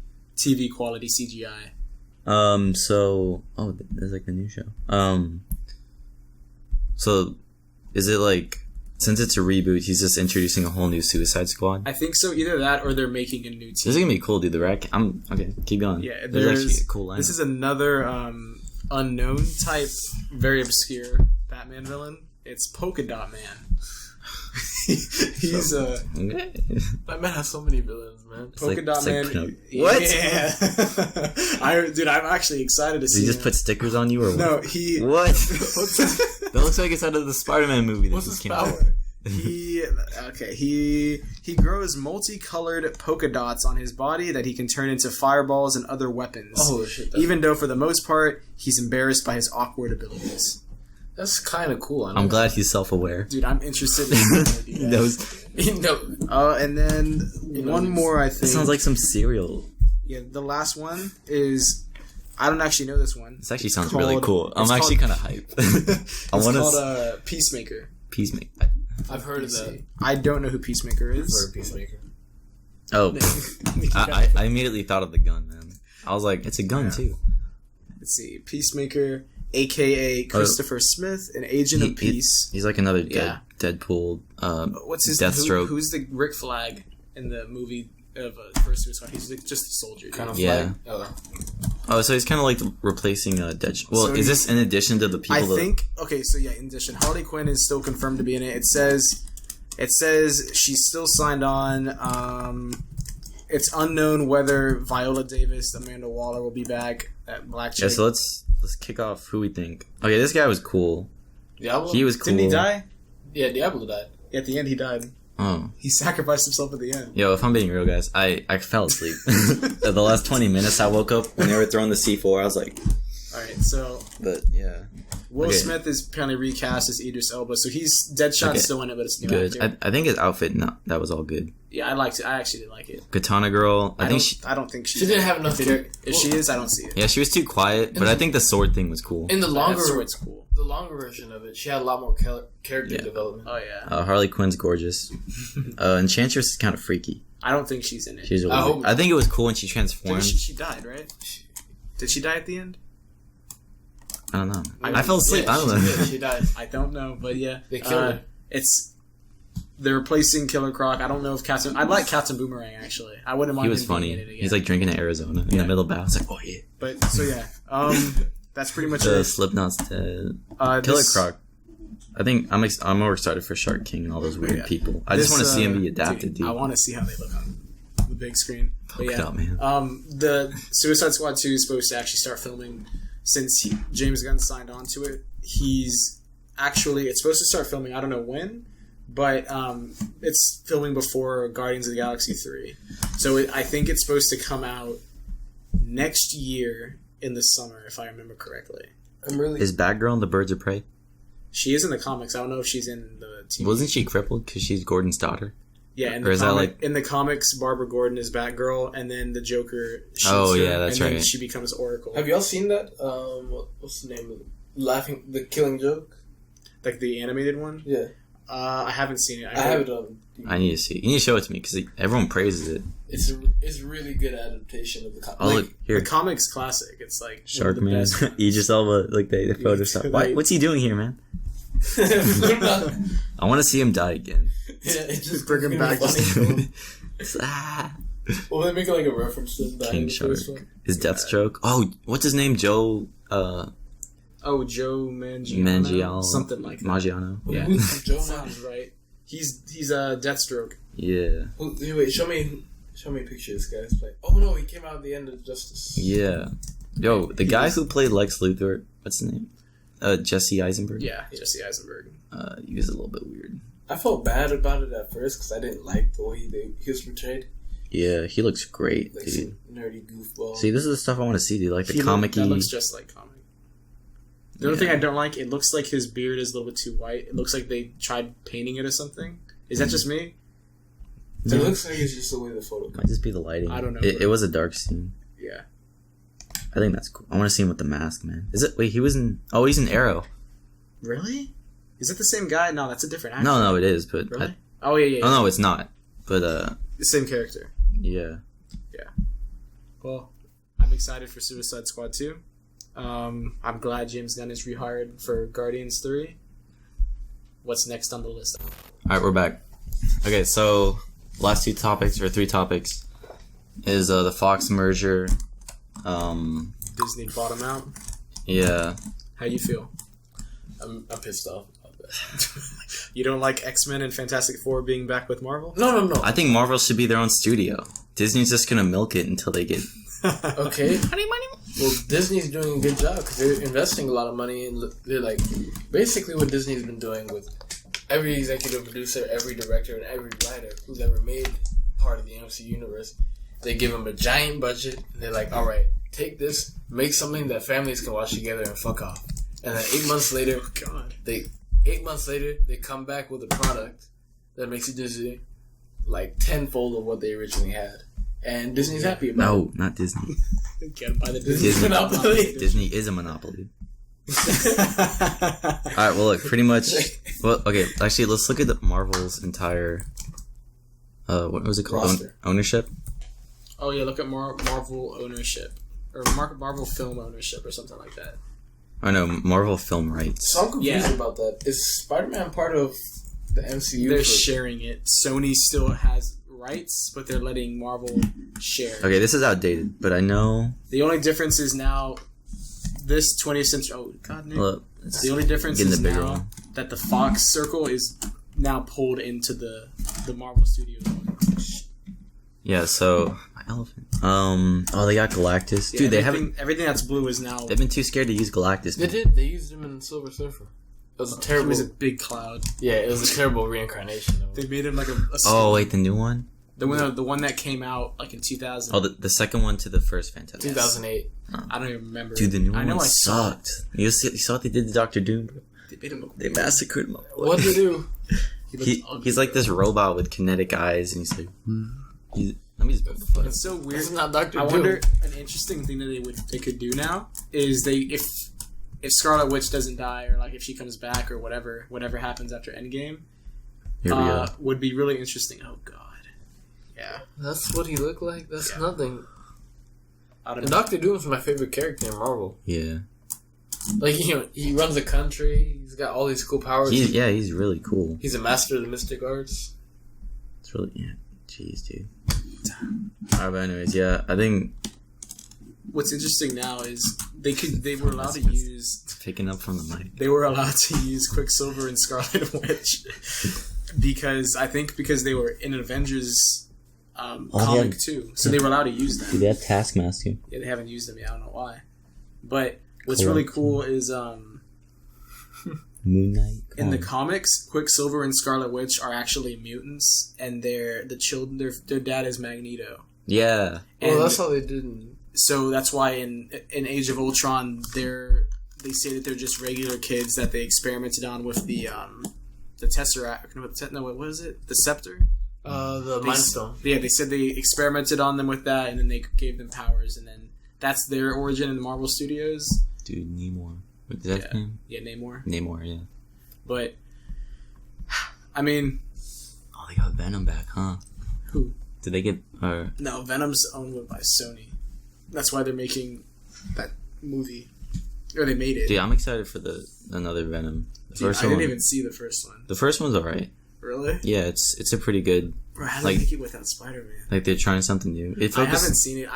quality CGI. There's like a new show. So is it like, since it's a reboot, he's just introducing a whole new Suicide Squad? I think so. Either that or they're making a new team. This is gonna be cool, dude. Okay, keep going. Yeah, there's actually a cool line. This is another unknown type, very obscure Batman villain. It's Polka Dot Man. He's that man has so many villains, man. Polka Dot Man. What? Yeah. I'm actually excited to see. Did he just put stickers on you or what? No, he. What? That looks like it's out of the Spider-Man movie. What's his power? He grows multicolored polka dots on his body that he can turn into fireballs and other weapons. Oh shit! Even though for the most part he's embarrassed by his awkward abilities. That's kind of cool. I'm glad he's self-aware. Dude, I'm interested in He knows. And then one more, I think. It sounds like some cereal. Yeah, the last one is... I don't actually know this one. This actually sounds really cool. I'm actually kind of hyped. It's called Peacemaker. Peacemaker. I've heard of that. I don't know who Peacemaker is. I've heard of Peacemaker. Oh. I immediately thought of the gun, man. I was like, it's a gun, too. Let's see. Peacemaker... AKA Christopher Smith, an agent of peace. He's like another Deadpool. What's his Deathstroke? Who's the Rick Flag in the movie of First Suicide? He's like just a soldier. Kind of flag. Oh, so he's kind of like replacing Deadshot. Well, is this in addition to the people? I think. Okay, so yeah, in addition, Harley Quinn is still confirmed to be in it. It says she's still signed on. It's unknown whether Viola Davis, Amanda Waller will be back. That black chick. Yeah, so let's kick off who we think. Okay, this guy was cool. Diablo? He was cool. Didn't he die? Yeah, Diablo died. At the end, he died. Oh. He sacrificed himself at the end. Yo, if I'm being real, guys, I fell asleep. The last 20 minutes I woke up when they were throwing the C4, I was like... Alright, so... But, yeah. Will Smith is apparently recast as Idris Elba, so he's... Deadshot's still in it, but it's new actor. I think his outfit, that was all good. Yeah, I liked it. I actually did like it. Katana Girl, I don't think she didn't have enough character. If she is, I don't see it. Yeah, she was too quiet, but I think the sword thing was cool. In the longer... sword's cool. The longer version of it, she had a lot more character development. Oh, yeah. Harley Quinn's gorgeous. Enchantress is kind of freaky. I don't think she's in it. She's I think it was cool when she transformed. She died, right? Did she die at the end? I don't know. I fell asleep. Yeah, I don't know. She died. I don't know, but yeah. They killed her. They're replacing Killer Croc. I don't know if Captain... I like Captain Boomerang, actually. I wouldn't mind He was funny. He's like drinking in Arizona in the middle of battle. I was like, oh, yeah. But, so yeah. That's pretty much it. it. Slipknot's dead. Killer Croc. I think I'm more excited for Shark King and all those weird people. I just want to see him be adapted, dude. I want to see how they look on the big screen. But yeah, up, man. The Suicide Squad 2 is supposed to actually start filming since James Gunn signed on to it. It's supposed to start filming, I don't know when, but it's filming before Guardians of the Galaxy 3. So I think it's supposed to come out next year in the summer, if I remember correctly. Is Batgirl in the Birds of Prey? She is in the comics. I don't know if she's in the TV. Wasn't she crippled because she's Gordon's daughter? Yeah, in the comics, Barbara Gordon is Batgirl, and then the Joker shoots her, that's and right. then she becomes Oracle. Have y'all seen that? What's the name of it? The Killing Joke? Like the animated one? Yeah. I haven't seen it. I have it on DVD. I need to see it. You need to show it to me because everyone praises it. It's a really good adaptation of the comic. Oh, look, here. The comic's classic. It's like Sharkman, Idris Elba, like they Photoshop. What's he doing here, man? I want to see him die again. Yeah, it just Bring him back. Well, they make like a reference to that. King Shark. His Deathstroke. Oh, what's his name? Joe. Joe Mangiano. Mangiano. Something like that. Maggiano. Yeah. Joe sounds right. He's Deathstroke. Yeah. Well, wait, show me a picture of this guy's play. Oh no, he came out at the end of Justice. Yeah. Yo, the guy who played Lex Luthor, what's his name? Jesse Eisenberg. Yeah, Jesse Eisenberg. He was a little bit weird. I felt bad about it at first because I didn't like the way he was portrayed. Yeah, he looks great, Like dude. some nerdy goofball. See, this is the stuff I want to see, dude. Like the comic-y. That looks just like comic. The only thing I don't like, it looks like his beard is a little bit too white. It looks like they tried painting it or something. Is that just me? It looks like it's just the way the photo comes. Might just be the lighting. I don't know. It was a dark scene. Yeah. I think that's cool. I want to see him with the mask, man. Is it? Wait, he was in. Oh, he's in Arrow. Really? Is it the same guy? No, that's a different actor. No, it is. But Really? Oh yeah. oh no, it's not. But The same character. yeah. Well, I'm excited for Suicide Squad 2. I'm glad James Gunn is rehired for Guardians 3. What's next on the list? All right, we're back. Okay, so last three topics is the Fox merger. Disney bought him out. Yeah. How you feel? I'm pissed off about that. You don't like X-Men and Fantastic Four being back with Marvel? No. I think Marvel should be their own studio. Disney's just gonna milk it until they get. Okay. Money. Well, Disney's doing a good job because they're investing a lot of money, and they're like basically what Disney's been doing with every executive producer, every director, and every writer who's ever made part of the MC universe. They give them a giant budget, and they're like, "All right, take this, make something that families can watch together, and fuck off." And then 8 months later, they come back with a product that makes it Disney like tenfold of what they originally had. And Disney's happy about it. No, not Disney. Can't buy the Disney monopoly. Disney is a monopoly. Alright, well look, pretty much. Well, okay, actually, let's look at the Marvel's entire. What was it called? Roster. Ownership. Oh yeah, look at Marvel ownership or Marvel film ownership or something like that. Oh no, Marvel film rights. So I'm confused Yeah. about that. Is Spider-Man part of the MCU? They're sharing it. Sony still has rights, but they're letting Marvel share. Okay, this is outdated, but I know. The only difference is now this 20th century. Oh God, Nick. Look, The only difference getting is the bigger now one. that the Fox circle is now pulled into the Marvel Studios. Yeah, so my elephant. Oh, they got Galactus. Yeah, Dude, they haven't. everything that's blue is now. They've been too scared to use Galactus. They Man. did. They used him in Silver Surfer. It was a He terrible. was a big cloud. Yeah, it was a terrible reincarnation. They made him like a Oh wait, the new one. the one that came out like in 2000. Oh, the second one to the first Fantastic. 2008. I don't even remember. Dude, the new I know one I saw it. sucked. You saw what they did to Doctor Doom, bro. They made him. They massacred him. What'd they do? He's like this robot with kinetic eyes, and he's like, let me just build the foot. It's so weird. It's not Doctor I Doom. wonder an interesting thing that they could do now is if Scarlet Witch doesn't die or like if she comes back or whatever happens after Endgame, Here we go. would be really interesting. Oh God, yeah. That's what he looked like? That's Yeah. nothing. I don't And know. Doctor Doom's my favorite character in Marvel. Yeah, Like, he runs a country. He's got all these cool powers. he's really cool. He's a master of the mystic arts. It's really jeez, dude. Alright, but anyways, yeah, I think What's interesting now is they were allowed to use picking up from the mic. they were allowed to use Quicksilver and Scarlet Witch because they were in an Avengers comic too, so they were allowed to use them. Dude, they have Taskmaster. Yeah, they haven't used them yet. I don't know why. But what's really cool is Moon Knight. in the comics, Quicksilver and Scarlet Witch are actually mutants, and their dad is Magneto. Yeah. And Well, that's how they did in... so that's why in Age of Ultron, they say that they're just regular kids that they experimented on with the Tesseract. No, what was it? The Scepter. the Mind Stone. Yeah, they said they experimented on them with that, and then they gave them powers, and then that's their origin in the Marvel Studios. Dude, Namor. Is that his name? Yeah, Namor. Namor, yeah. But I mean, Oh, they got Venom back, huh? who? Did they get? No, Venom's owned by Sony. That's why they're making that movie. Or they made it. Dude, I'm excited for another Venom. I didn't even see the first one. The first one's alright. Really? Yeah, it's a pretty good. Bro, how do they make it without Spider-Man? Like they're trying something new. I haven't seen it.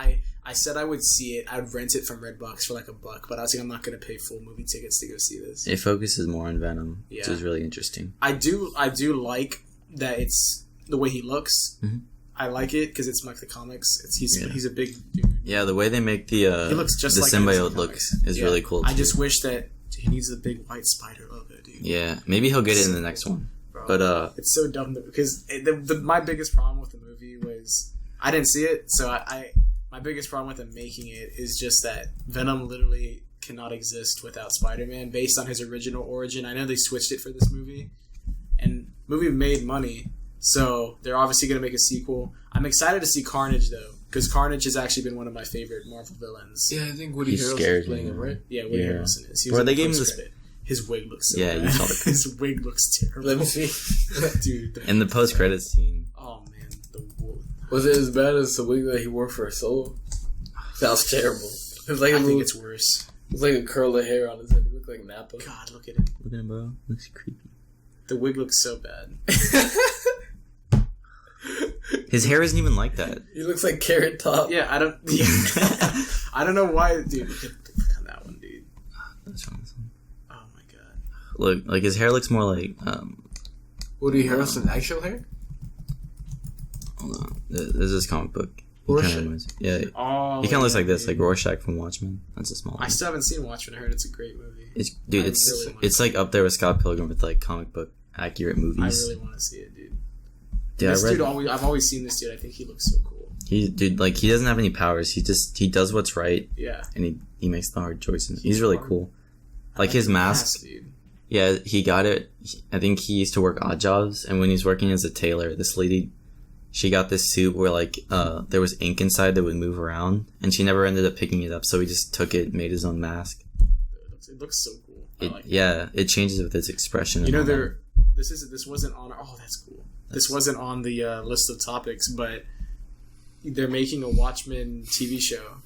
I said I would see it. I'd rent it from Redbox for like $1, but I was like, I'm not going to pay full movie tickets to go see this. It focuses more on Venom, which is really interesting. I do like that it's the way he looks. Mm-hmm. I like it because it's like the comics. He's a big dude. Yeah, the way they make the he looks just like symbiote look is really cool. I just wish that he needs the big white spider logo, dude. Yeah, maybe he'll get it in the next one. Bro, but it's so dumb because my biggest problem with the movie was I didn't see it, so my biggest problem with them making it is just that Venom literally cannot exist without Spider-Man based on his original origin. I know they switched it for this movie, and movie made money. So they're obviously going to make a sequel. I'm excited to see Carnage, though, because Carnage has actually been one of my favorite Marvel villains. Yeah, I think Woody Harrelson is playing him, right? Yeah, Woody Harrelson is. Bro, they gave him this... His wig looks so bad. You saw his wig looks terrible. Let me see. Dude. In the post-credits scene. Oh, man. Was it as bad as the wig that he wore for Solo? Sounds terrible. It was like I think it's worse. It was like a curl of hair on his head. It looked like Nappa. God, look at him. Look at him, bro. Looks creepy. The wig looks so bad. His hair isn't even like that. He looks like Carrot Top. Yeah, I don't know why, dude. Look on that one, dude. What's wrong with him? Oh my god. Look, like his hair looks more like Woody Harrelson actual hair? Hold on. There's this comic book. Rorschach. Yeah. He kind of looks like this, like Rorschach from Watchmen. That's a small one. I still haven't seen Watchmen. I heard it's a great movie. It's like up there with Scott Pilgrim with like comic book accurate movies. I really want to see it, dude. Yeah, I've always seen this dude. I think he looks so cool. He doesn't have any powers. He does what's right. Yeah. And he makes the hard choices. He's really cool. Like his mask. Dude. Yeah, he got it. I think he used to work odd jobs, and when he's working as a tailor, this lady, she got this suit where like there was ink inside that would move around, and she never ended up picking it up. So he just took it, made his own mask. It looks so cool. It changes with its expression. You know, this wasn't on. Oh, that's cool. This wasn't on the list of topics, but they're making a Watchmen TV show.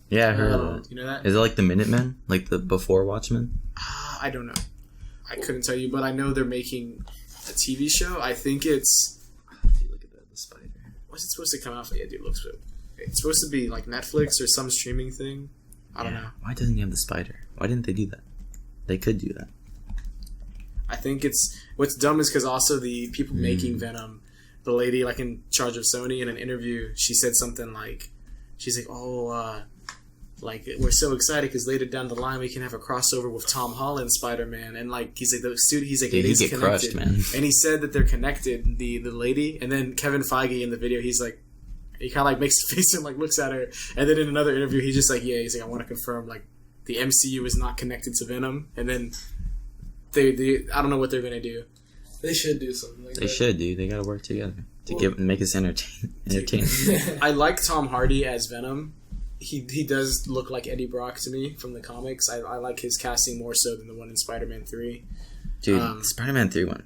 Yeah, I heard of it. You know that? Is it like the Minutemen? Like the before Watchmen? I don't know. I couldn't tell you, but I know they're making a TV show. I think it's... Dude, look at that, the spider. What's it supposed to come out for? Yeah, dude, it looks good. It's supposed to be like Netflix or some streaming thing. I don't know. Why doesn't he have the spider? Why didn't they do that? They could do that. I think it's... What's dumb is because also the people making Venom, the lady like in charge of Sony in an interview, she said something like... She's like, like, we're so excited because later down the line we can have a crossover with Tom Holland Spider-Man, and like he's like the suit, he's like, dude, it is connected, crushed, man. And he said that they're connected, the lady, and then Kevin Feige in the video, he's like, he kind of like makes a face and like looks at her, and then in another interview he's just like, yeah, he's like, I want to confirm like the MCU is not connected to Venom, and then they I don't know what they're gonna do. They should do something like that. They should, dude. They gotta work together to make us entertaining. I like Tom Hardy as Venom. He does look like Eddie Brock to me from the comics. I like his casting more so than the one in Spider-Man 3. Dude, Spider-Man 3 one.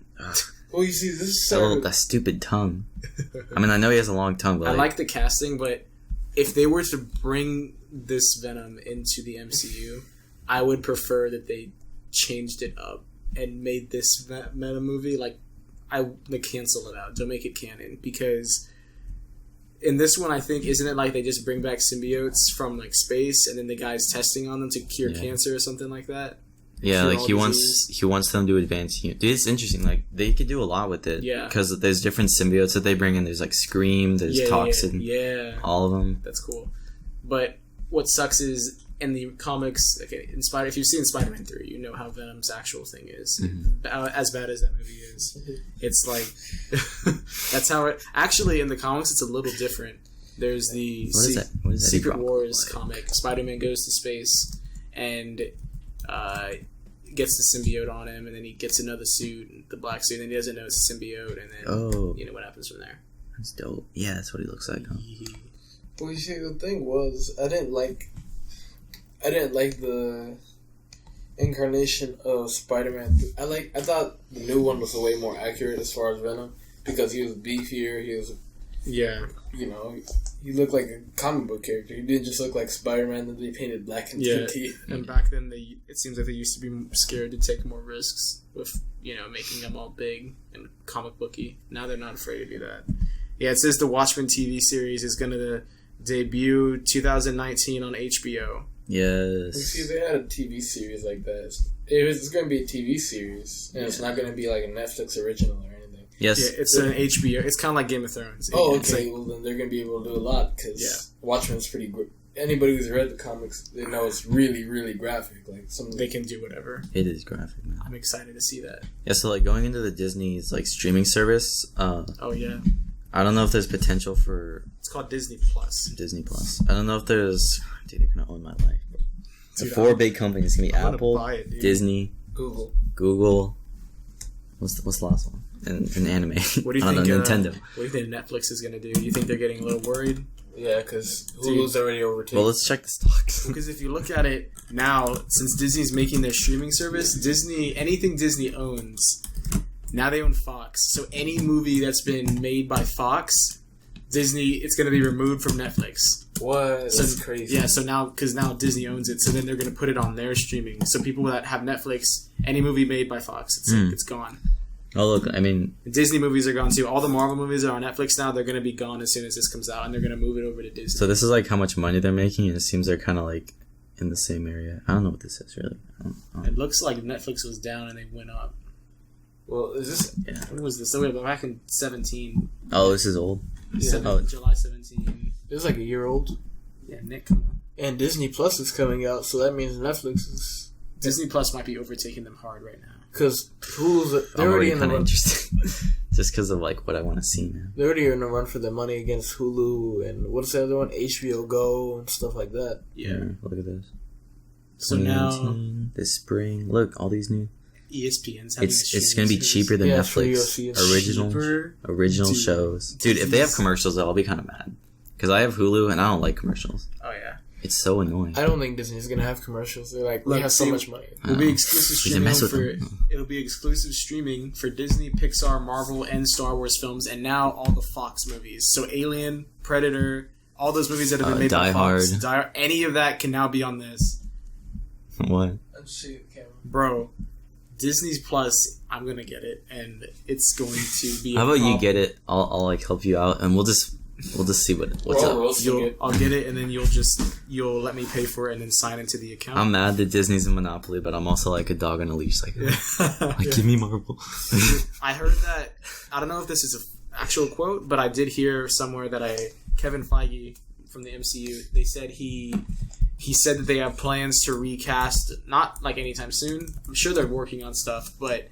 Well, you see, this is that stupid tongue. I mean, I know he has a long tongue, but I like the casting, but if they were to bring this Venom into the MCU, I would prefer that they changed it up and made this meta movie like cancel it out. Don't make it canon, because in this one, I think, isn't it like they just bring back symbiotes from like space, and then the guy's testing on them to cure cancer or something like that? Yeah, like he wants them to advance. Dude, it's interesting. Like they could do a lot with it. Yeah, because there's different symbiotes that they bring in. There's like Scream. There's Toxin. Yeah, all of them. That's cool. But what sucks is in the comics. Okay, if you've seen Spider-Man 3, you know how Venom's actual thing is. Mm-hmm. As bad as that movie is, it's like that's how it. Actually, in the comics, it's a little different. There's the Secret Wars comic. Spider-Man goes to space and gets the symbiote on him, and then he gets another suit, the black suit, and then he doesn't know it's a symbiote, and then you know what happens from there. That's dope. Yeah, that's what he looks like, huh? Well, you see, the thing was, I didn't like the incarnation of Spider-Man. I thought the new one was way more accurate as far as Venom, because he was beefier, he Yeah. You know, he looked like a comic book character. He didn't just look like Spider-Man that they painted black and Yeah. teeth. And back then, it seems like they used to be scared to take more risks with, making them all big and comic booky. Now they're not afraid to do that. Yeah, it says the Watchmen TV series is going to debut 2019 on HBO. Yes. See, they had a TV series like that. It's going to be a TV series, and it's not going to be like a Netflix original or anything. Yes. Yeah, it's an HBO. It's kind of like Game of Thrones. Oh, It's okay. Well, then they're going to be able to do a lot because Watchmen's pretty good. Anybody who's read the comics, they know it's really, really graphic. Like they can do whatever. It is graphic, man. I'm excited to see that. Yeah, so like going into the Disney's like streaming service. Oh yeah. I don't know if there's potential for. It's called Disney Plus. Disney Plus. I don't know if there's. Dude, they're gonna own my life. The Dude, 4 big companies. It's gonna be I'm Apple, gonna buy it, dude. Disney, Google. What's the last one? And anime. What do you I don't think? know, Nintendo. What do you think Netflix is gonna do? You think they're getting a little worried? Yeah, because Hulu's already overtaken. Well, let's check the stocks. Because if you look at it now, since Disney's making their streaming service, anything Disney owns, now they own Fox. So any movie that's been made by Fox, Disney, it's going to be removed from Netflix. What? That's So, crazy. Yeah, so now, because now Disney owns it, so then they're going to put it on their streaming. So people that have Netflix, any movie made by Fox, it's gone. Oh, look, I mean... Disney movies are gone too. All the Marvel movies are on Netflix now. They're going to be gone as soon as this comes out, and they're going to move it over to Disney. So this is like how much money they're making, and it seems they're kind of like in the same area. I don't know what this is, really. I don't It looks like Netflix was down and they went up. Well, is this... Yeah. When was this? So back in 17. Oh, this is old? Yeah. Oh. July 17. It was like a year old. Yeah, Nick, come on. And Disney Plus is coming out, so that means Netflix is... Disney Plus might be overtaking them hard right now. Because Hulu's... They're I'm already already in the kind of run. interested. Just because of like what I want to see, man. They're already in the run for their money against Hulu and what's the other one? HBO Go and stuff like that. Yeah. Look at this. So now 2019, this spring. Look, all these new... ESPN's having It's going to be cheaper than Yeah, for Netflix. UFC. Original Dude. shows. Dude, if they have commercials, I'll be kind of mad. Because I have Hulu and I don't like commercials. Oh, yeah. It's so annoying. I don't think Disney's going to have commercials. They're like, we Look, have so see, much money. It'll be exclusive We can streaming mess with for... them. It'll be exclusive streaming for Disney, Pixar, Marvel, and Star Wars films, and now all the Fox movies. So Alien, Predator, all those movies that have been made by Die Fox. Hard. Any of that can now be on this. What? Let's see the camera. Bro, Disney's Plus, I'm gonna get it, and it's going to be. How about you get it? I'll like help you out, and we'll just see what's up. I'll get it, and then you'll let me pay for it, and then sign into the account. I'm mad that Disney's a monopoly, but I'm also like a dog on a leash. Like, give me Marvel. I heard that. I don't know if this is an actual quote, but I did hear somewhere that Kevin Feige from the MCU. They said he said that they have plans to recast, not like anytime soon. I'm sure they're working on stuff, but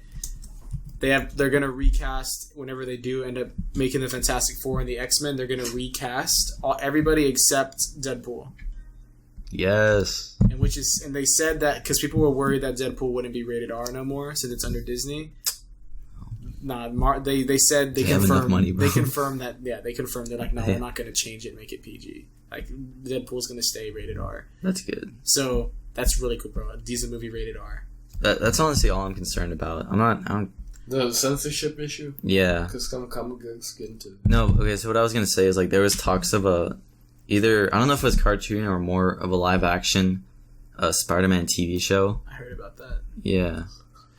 they're gonna recast whenever they do end up making the Fantastic Four and the X-Men. They're gonna recast everybody except Deadpool. Yes. And they said that because people were worried that Deadpool wouldn't be rated R no more since it's under Disney. Nah, they said they have enough money, bro. They confirmed that. Yeah, they confirmed they're like, no, we're not gonna change it and make it PG. Like Deadpool's gonna stay rated R. That's good. So that's really cool, bro. A decent movie rated R. That's honestly all I'm concerned about. The censorship issue? Yeah. Because some comic books get into it. No, okay, so what I was gonna say is like there was talks of either I don't know if it was cartoon or more of a live action Spider-Man TV show. I heard about that. Yeah.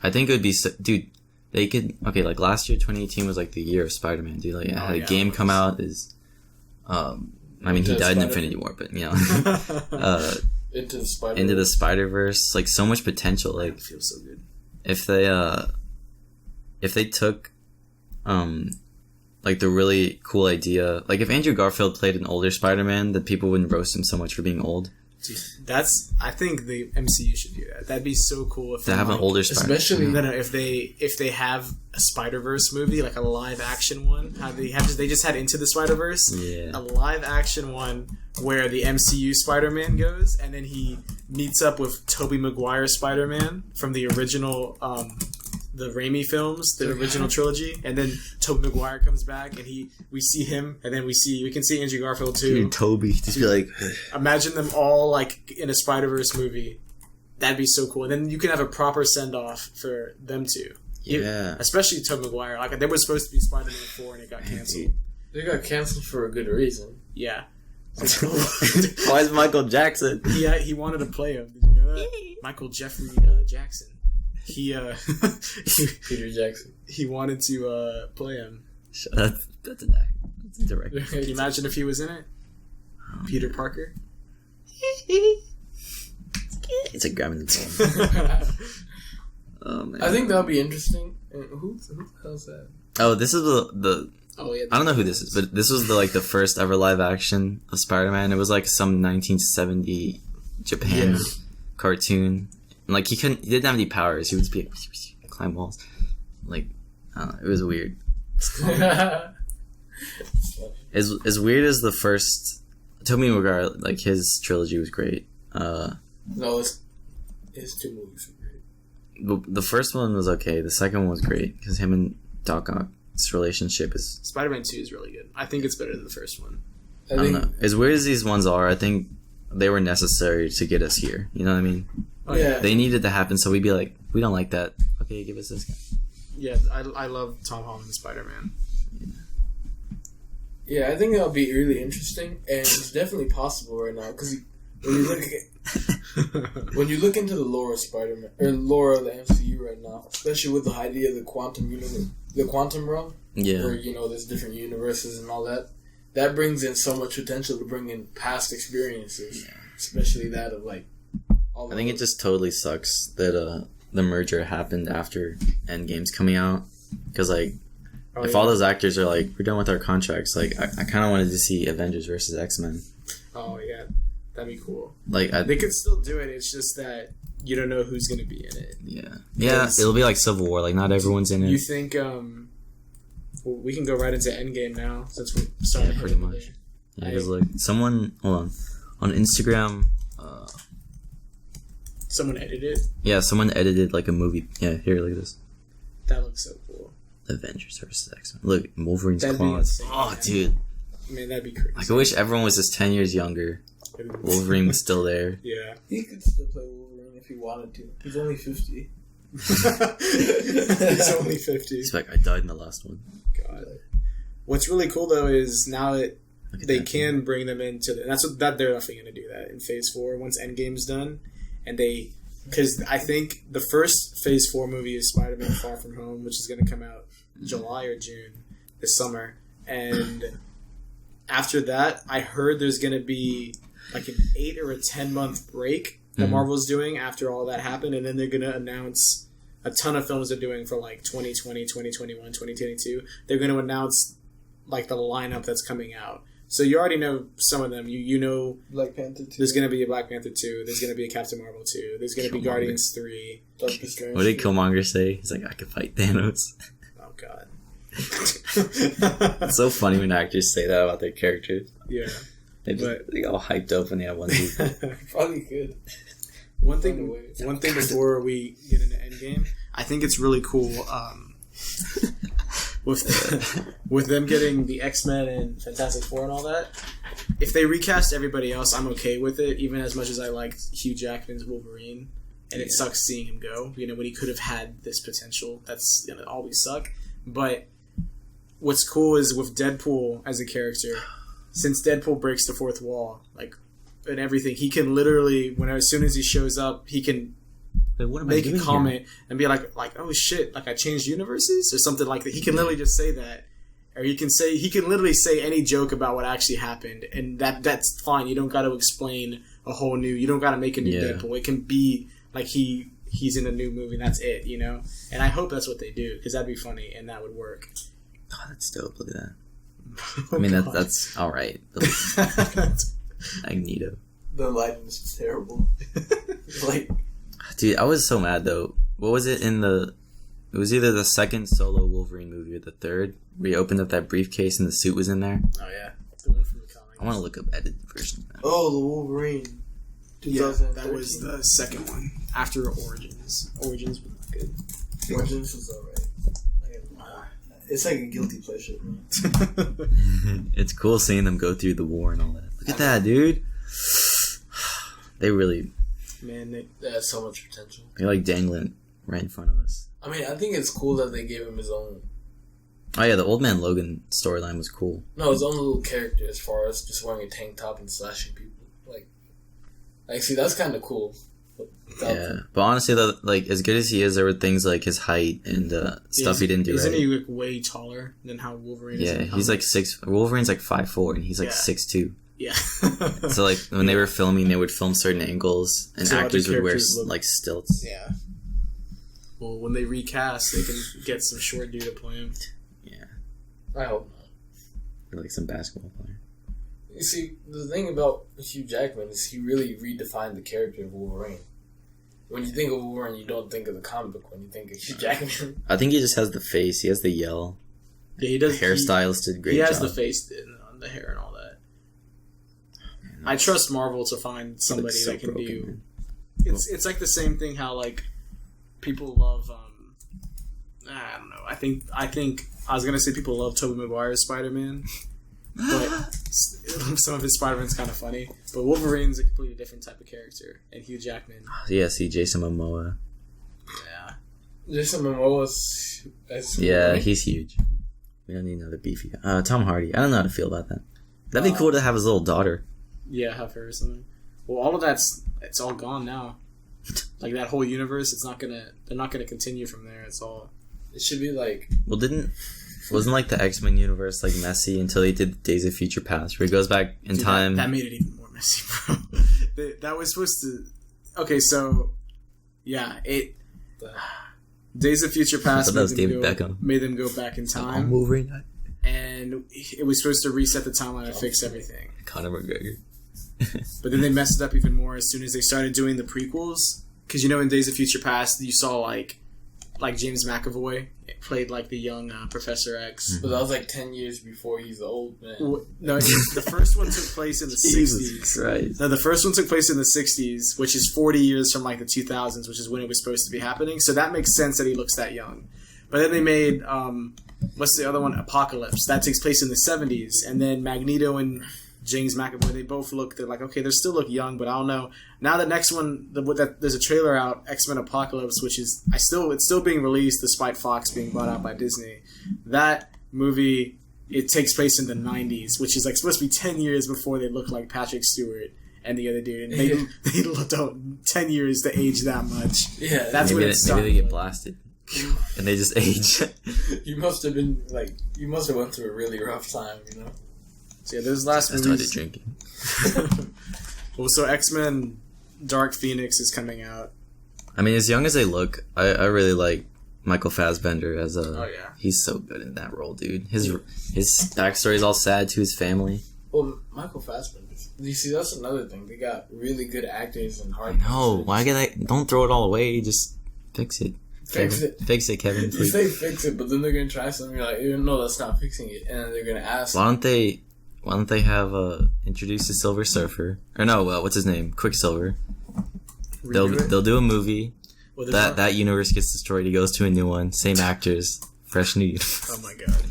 I think it would be dude, they could like last year 2018 was like the year of Spider-Man, dude. Like had a game come out is I mean he died in Infinity War, but you know Into the Spider-Verse, like so much potential. Like it feels so good. If they took like the really cool idea, like if Andrew Garfield played an older Spider-Man, that people wouldn't roast him so much for being old. Dude, I think the MCU should do that. That'd be so cool if they have an older Spider-Man. Especially if they have a Spider-Verse movie, like a live action one. They just had Into the Spider-Verse. Yeah. A live action one where the MCU Spider-Man goes and then he meets up with Tobey Maguire Spider-Man from the original the Raimi films, the original trilogy, and then Tobey Maguire comes back and we see him, and then we can see Andrew Garfield too. Dude, Toby, just be like, imagine them all like in a Spider-Verse movie. That'd be so cool. And then you can have a proper send-off for them two. yeah. Especially Tobey Maguire. Like they were supposed to be Spider-Man 4 and it got canceled. They got canceled for a good reason. Yeah. Why is Michael Jackson? He wanted to play him. Did you know that? Michael Jeffrey Jackson. Peter Jackson. He wanted to play him. That's a director. Can you imagine if he was in it? Peter Parker? It's a grabbing the phone. Oh, man. I think that'll be interesting. And who the hell's that? Oh, this is the Oh, yeah. I don't know who this is, but this was the first ever live action of Spider-Man. It was like some 1970 Japan cartoon. And he didn't have any powers. He would just be climb walls. I don't know, it was weird. As weird as the first Tobey Maguire, his trilogy was great. No, his two movies were great. The first one was okay. The second one was great because him and Doc Ock's relationship is... Spider-Man 2 is really good. I think it's better than the first one. I don't know. As weird as these ones are, I think they were necessary to get us here. You know what I mean? Oh, yeah. They needed to happen, so we'd be like, we don't like that. Okay, give us this guy. Yeah, I love Tom Holland's Spider-Man. Yeah, I think that'll be really interesting, and it's definitely possible right now because when you look into the lore of Spider-Man or lore of the MCU right now, especially with the idea of the quantum realm, where there's different universes and all that, that brings in so much potential to bring in past experiences, especially that of all. I think it just totally sucks that the merger happened after Endgame's coming out because if all those actors are we're done with our contracts, I kind of wanted to see Avengers versus X-Men. Oh yeah, that'd be cool. They could still do it. It's just that you don't know who's going to be in it. Yeah. It'll be like Civil War. Not everyone's in it. You think? Well, we can go right into Endgame now since we started pretty much. Yeah, because someone hold on Instagram. Someone edited. Yeah, someone edited a movie. Yeah, here, look at this. That looks so cool. Avengers versus X-Men. Look, Wolverine's claws. Oh, dude. Man, that'd be crazy. I wish everyone was just 10 years younger. Wolverine was still there. Yeah. He could still play Wolverine if he wanted to. He's only 50. He's only 50. He's I died in the last one. God. What's really cool, though, is now that they can bring them into the... That's what they're definitely going to do that in Phase 4 once Endgame's done. And because I think the first Phase 4 movie is Spider-Man Far From Home, which is going to come out July or June this summer. And after that, I heard there's going to be an 8 or a 10 month break that Marvel's doing after all that happened. And then they're going to announce a ton of films they're doing for 2020, 2021, 2022. They're going to announce the lineup that's coming out. So you already know some of them. You know Black Panther 2. There's going to be a Black Panther 2. There's going to be a Captain Marvel 2. There's going to be Guardians 3. Doctor Strange. What did Killmonger say? He's I could fight Thanos. Oh, God. It's so funny when actors say that about their characters. Yeah. They get all hyped up when they have one movie. Probably good. One thing before we get into Endgame, I think it's really cool with them getting the X-Men and Fantastic Four and all that. If they recast everybody else, I'm okay with it, even as much as I liked Hugh Jackman's Wolverine. And it sucks seeing him go, when he could have had this potential. That's going to always suck. But what's cool is with Deadpool as a character, since Deadpool breaks the fourth wall, and everything, he can literally, as soon as he shows up, he can make a comment and be like, oh shit, I changed universes or something like that. He can literally just say that, or he can literally say any joke about what actually happened, and that's fine. You don't got to explain you don't got to make a new Deadpool. It can be he's in a new movie and that's it, And I hope that's what they do because that'd be funny and that would work. Oh, that's dope. Look at that. I mean, that's all right. Magneto. The lighting is terrible. Dude, I was so mad though. What was it in it was either the second solo Wolverine movie or the third, where he opened up that briefcase and the suit was in there. Oh yeah, the one from the comics. I want to look up edited version. Oh, the Wolverine. Yeah, that was the second one after Origins. Origins was not good. Origins was alright. It's a guilty pleasure, man. It's cool seeing them go through the war and all that. Look at that, dude. They really... Man, they have so much potential. They're dangling right in front of us. I mean, I think it's cool that they gave him his own Oh yeah, the Old Man Logan storyline was cool. No, his own little character as far as just wearing a tank top and slashing people. Like see, that's kind of cool. But honestly, though, like as good as he is, there were things like his height and stuff he didn't do. Isn't right. he like way taller than how Wolverine is? Yeah, he's like 6. Wolverine's like 5'4", and he's like 6'2". Yeah. So like when they were filming, they would film certain angles, and actors would wear like stilts. Yeah. Well, when they recast, they can get some short dude to play him. Yeah. I hope not. Or like some basketball player. You see, the thing about Hugh Jackman is he really redefined the character of Wolverine. When you think of Wolverine, you don't think of the comic book. When you think of Hugh Jackman, I think he just has the face. He has the yell. Yeah, he does. The hairstylist did a great job. He has the face and the hair and all that. Man, I trust Marvel to find somebody that can do. Man. It's like the same thing. How like people love. I don't know. I think I was gonna say people love Tobey Maguire's Spider-Man. But some of his Spider-Man's kind of funny. But Wolverine's a completely different type of character. And Hugh Jackman. Yeah, see Jason Momoa. Yeah. Jason Momoa's... Yeah, he's huge. We don't need another beefy guy. Tom Hardy. I don't know how to feel about that. That'd be cool to have his little daughter. Yeah, have her or something. Well, all of it's all gone now. Like that whole universe, they're not gonna continue from there. It should be like... Well, wasn't like the X-Men universe like messy until they did Days of Future Past, where he goes back in time. That made it even more messy, bro. That was supposed to. Okay, so yeah, Days of Future Past made them go back in time, and it was supposed to reset the timeline and fix everything. Conor McGregor. But then they messed it up even more as soon as they started doing the prequels. Because in Days of Future Past, you saw like James McAvoy played like the young Professor X. But that was like 10 years before he's the old man. Well, no, the first one took place in the 60s. Jesus Christ. No, the first one took place in the 60s, which is 40 years from like the 2000s, which is when it was supposed to be happening. So that makes sense that he looks that young. But then they made, what's the other one? Apocalypse. That takes place in the 70s. And then Magneto and James McAvoy, they're like, okay, they still look young, but I don't know. Now the next one, there's a trailer out, X-Men Apocalypse, which is it's still being released despite Fox being bought out by Disney. That movie, it takes place in the 90s, which is like supposed to be 10 years before they look like Patrick Stewart and the other dude. And they looked out 10 years to age that much. Yeah, that's when maybe they get blasted. And they just age. You must have went through a really rough time, So yeah, those last movies. I started drinking. Well, so X-Men Dark Phoenix is coming out. I mean, as young as they look, I really like Michael Fassbender as a... Oh, yeah. He's so good in that role, dude. His backstory is all sad to his family. Well, Michael Fassbender. You see, that's another thing. They got really good actors and hard... No, why get that? Don't throw it all away. Just fix it. Fix it, Kevin. You say fix it, but then they're going to try something. You're like, no, that's not fixing it. And they're going to ask... Why don't they have introduce the Silver Surfer? Or no, what's his name? Quicksilver. They'll do a movie. Well, that universe gets destroyed. He goes to a new one. Same actors. Fresh new universe. Oh my god.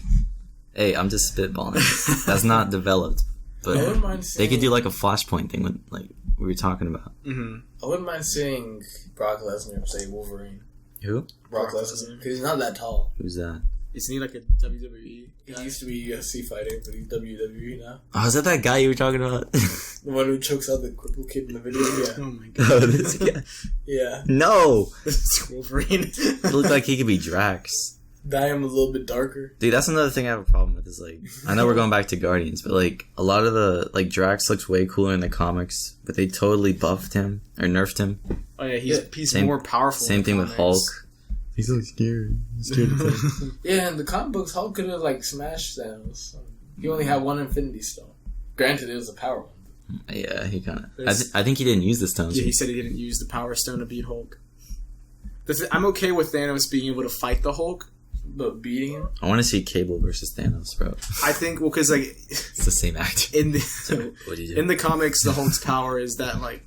Hey, I'm just spitballing. That's not developed. But they could do like a Flashpoint thing with like we were talking about. Mm-hmm. I wouldn't mind seeing Brock Lesnar say Wolverine. Who? Brock Lesnar. Because he's not that tall. Who's that? Isn't he like a WWE guy? He used to be a UFC fighter, but he's WWE now. Oh, is that guy you were talking about? The one who chokes out the crippled kid in the video? Yeah. Oh my god. Oh, this guy. Yeah. No! It's Wolverine. It looked like he could be Drax. Dye him a little bit darker. Dude, that's another thing I have a problem with is like, I know we're going back to Guardians, but like, a lot of the, like, Drax looks way cooler in the comics, but they totally buffed him, or nerfed him. Oh yeah, he's more powerful. Same thing with Hulk. He's like scared. Yeah, in the comic books, Hulk could have like smashed Thanos. He only had one Infinity Stone. Granted, it was a power one. Yeah, he kind of. I think he didn't use the stones. Yeah, he said he didn't use the Power Stone to beat Hulk. I'm okay with Thanos being able to fight the Hulk, but beating him. I want to see Cable versus Thanos, bro. I think because like it's the same actor. In the so, in the comics, the Hulk's power is that like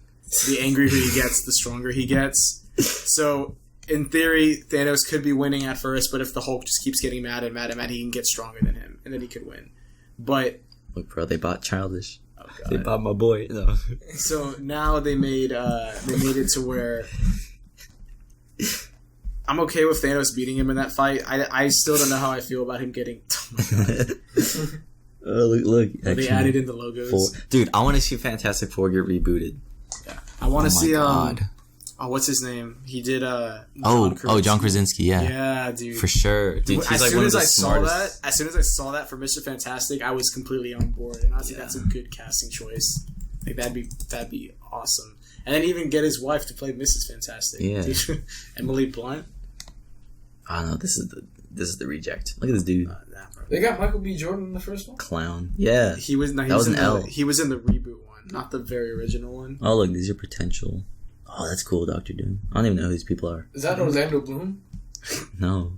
the angrier he gets, the stronger he gets. So. In theory, Thanos could be winning at first, but if the Hulk just keeps getting mad, he can get stronger than him, and then he could win. But look, bro, they bought Childish. Oh god, they bought my boy. No. So now they made it to where I'm okay with Thanos beating him in that fight. I still don't know how I feel about him getting. Oh my god. Look. They added in the logos. Dude, I want to see Fantastic Four get rebooted. Yeah. I want to see. God. What's his name? He did. John Krasinski. Yeah. Yeah, dude. For sure, dude. He's as like soon one as of the I smartest. as soon as I saw that for Mr. Fantastic, I was completely on board, and I think that's a good casting choice. Like that'd be awesome. And then even get his wife to play Mrs. Fantastic. Yeah. Emily Blunt. I don't know. This is the reject. Look at this dude. They got Michael B. Jordan in the first one. Clown. Yeah. He was in the reboot one, not the very original one. Oh look, these are potential. Oh, that's cool, Doctor Doom. I don't even know who these people are. Is that Orlando Bloom? No.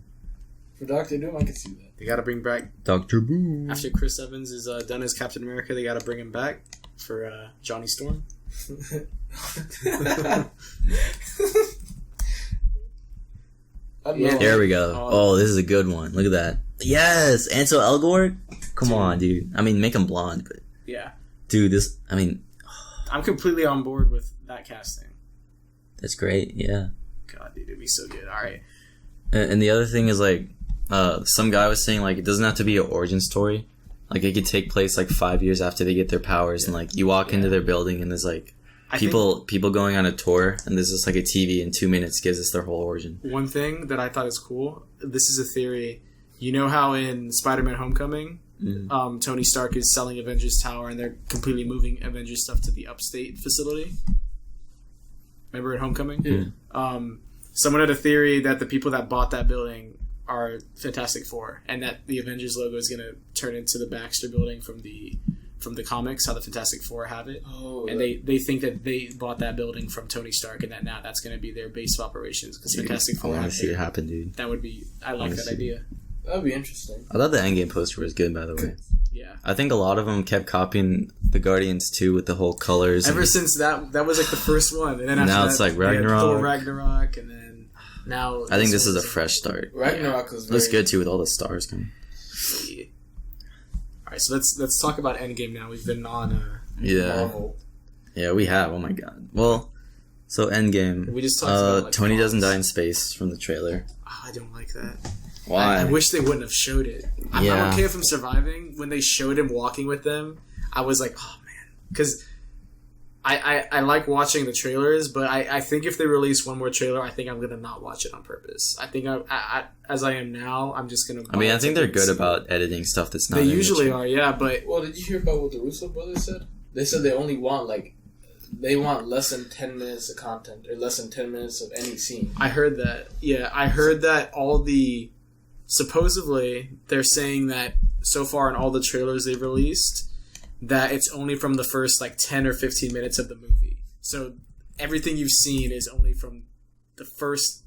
For Doctor Doom, I can see that. They got to bring back Doctor Boom. after Chris Evans is done as Captain America. They got to bring him back for Johnny Storm. There we go. Oh, this is a good one. Look at that. Yes, Ansel Elgort. Come on, dude. I mean, make him blonde, but yeah, dude, this. I mean, I'm completely on board with that casting. That's great. Yeah. God, dude, it'd be so good. All right. And the other thing is like, some guy was saying like it doesn't have to be an origin story. Like it could take place like 5 years after they get their powers, and like you walk into their building and there's like people going on a tour, and there's just like a TV in 2 minutes gives us their whole origin. One thing that I thought is cool. This is a theory. You know how in Spider-Man: Homecoming, Tony Stark is selling Avengers Tower, and they're completely moving Avengers stuff to the Upstate facility. Remember in Homecoming? Yeah. Someone had a theory that the people that bought that building are Fantastic Four, and that the Avengers logo is going to turn into the Baxter Building from the comics, how the Fantastic Four have it. Oh, and they think that they bought that building from Tony Stark, and that now that's going to be their base of operations because Fantastic Four. I want to see it happen, dude. That would be. I like that idea. That would be interesting. I thought the Endgame poster was good, by the way. Yeah. I think a lot of them kept copying the Guardians too with the whole colors. Ever since that was like the first one, and then after now that, it's like Ragnarok. Ragnarok, and then now. I think this is a fresh start. Ragnarok was looks good too with all the stars coming. Yeah. All right, so let's talk about Endgame now. We've been on. Marvel. Yeah, we have. Oh my god. Well, so Endgame. We just talked about Tony doesn't die in space from the trailer. Oh, I don't like that. Why? I wish they wouldn't have showed it. I'm okay with him surviving. When they showed him walking with them, I was like, oh man, because I like watching the trailers, but I think if they release one more trailer, I think I'm gonna not watch it on purpose. I think I as I am now, I'm just gonna. I mean, I think they're good about editing stuff that's not. They usually are, yeah. But did you hear about what the Russo brothers said? They said they only want they want less than 10 minutes of content or less than 10 minutes of any scene. I heard that. Yeah, I heard that supposedly they're saying that so far in all the trailers they've released that it's only from the first 10 or 15 minutes of the movie. So everything you've seen is only from the first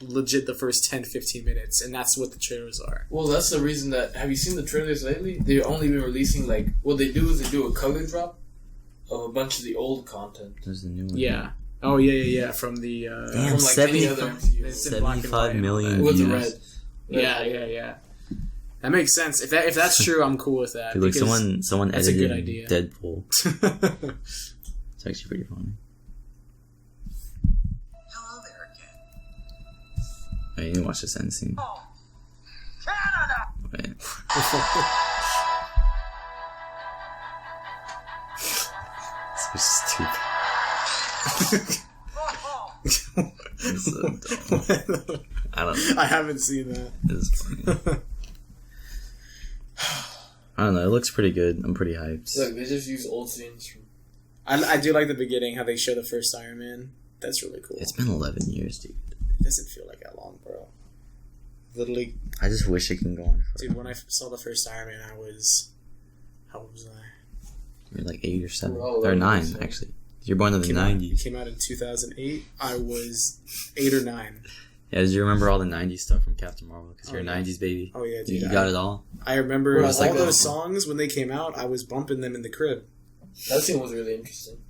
legit the first 10-15 minutes, and that's what the trailers are. Well, that's the reason that have you seen the trailers lately? They've only been releasing what they do is they do a color drop of a bunch of the old content. There's the new one. Yeah. Oh yeah. From the damn, from 75 million with the views. red. Yeah. That makes sense. If that's true, I'm cool with that. Dude, someone that's edited a good idea. Deadpool. It's actually pretty funny. Hello there again. Wait, you can watch this end scene. Oh, Canada! Wait. So stupid. It's so dumb. I don't know. I haven't seen that. It's funny. I don't know. It looks pretty good. I'm pretty hyped. Look, they just use old scenes from. I do like the beginning, how they show the first Iron Man. That's really cool. It's been 11 years, dude. It doesn't feel like that long, bro. Literally. I just wish it can go on forever. Dude, when I saw the first Iron Man, how old was I? You were 8 or 7. Well, or 9, actually. You're born in the 90s. Came out in 2008. I was 8 or 9. Yeah, did you remember all the 90s stuff from Captain Marvel? Because you're a 90s baby. Oh, yeah, dude. You got it all? I remember all like those songs, when they came out, I was bumping them in the crib. That scene was really interesting.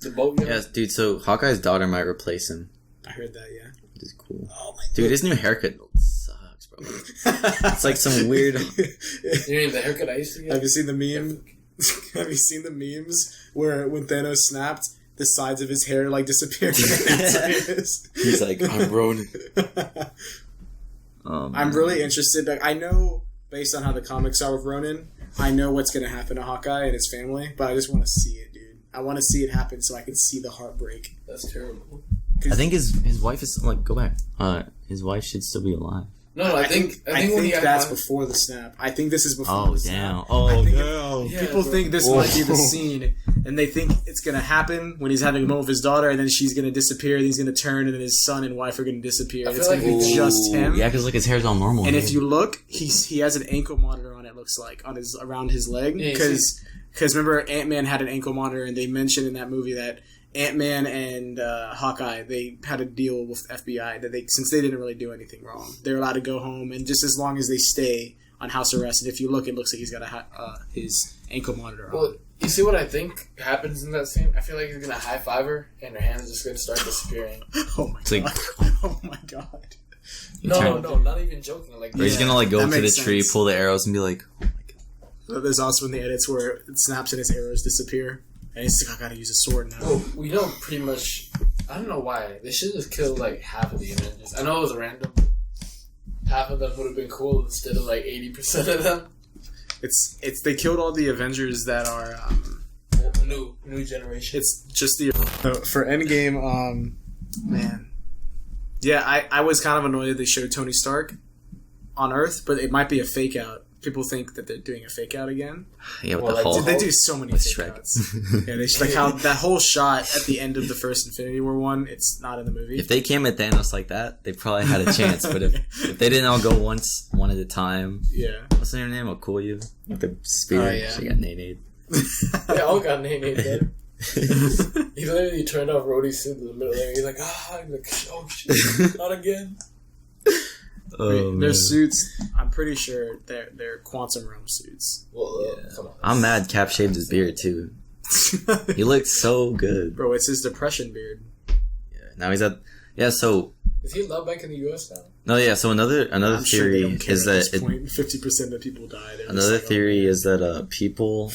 The boat. Yeah, dude, so Hawkeye's daughter might replace him. I heard that, yeah. Which is cool. Oh, my Dude, his new haircut sucks, bro. It's like some weird... You mean the haircut I used to get? Have you seen the meme? Have you seen the memes where when Thanos snapped, the sides of his hair like disappear. He's like, I'm Ronin. I'm really interested. Like, I know based on how the comics are with Ronin, I know what's going to happen to Hawkeye and his family, but I just want to see it, dude. I want to see it happen so I can see the heartbreak. That's terrible. I think his wife is like, go back. His wife should still be alive. No, I think that's before the snap. I think this is before the snap. People think this might be the scene, and they think it's going to happen when he's having a moment with his daughter, and then she's going to disappear, and he's going to turn, and then his son and wife are going to disappear. It's going to be just him. Yeah, because his hair's all normal. And if you look, he has an ankle monitor on. It looks like on around his leg, because remember Ant-Man had an ankle monitor, and they mentioned in that movie that Ant-Man and Hawkeye, they had a deal with FBI that since they didn't really do anything wrong, they're allowed to go home, and just as long as they stay on house arrest, and if you look, it looks like he's got his ankle monitor on. Well, you see what I think happens in that scene? I feel like he's gonna high five her, and her hands are just gonna start disappearing. Oh my god! Oh my god! No, not even joking. Like he's gonna like go to the tree, pull the arrows, and be like, "Oh my god!" There's also in the edits where it snaps and his arrows disappear. And he's like, I gotta use a sword now. Well, we know pretty much. I don't know why they should have killed like half of the Avengers. I know it was random. Half of them would have been cool instead of like 80% of them. It's they killed all the Avengers that are new generation. It's just the for Endgame. Man, yeah, I was kind of annoyed that they showed Tony Stark on Earth, but it might be a fake out. People think that they're doing a fake out again. Yeah, with the whole... They do so many fake outs. Yeah, they like how that whole shot at the end of the first Infinity War one, it's not in the movie. If they came at Thanos like that, they probably had a chance. But if they didn't all go one at a time... Yeah. What's her name? I'll cool you. With the spear. Yeah. She got nay-nayed. They all got nay-nayed then. He literally turned off Rhodey's suit in the middle there. He's like, oh shit, not again. Their suits, I'm pretty sure they're quantum realm suits. Well, come on. I'm mad Cap shaved his beard too. He looked so good. Bro, it's his depression beard. Yeah, now he's at... Yeah, so... Is he allowed back in the US now? No, yeah, so another theory is that... 50% of people died. Another theory is that people...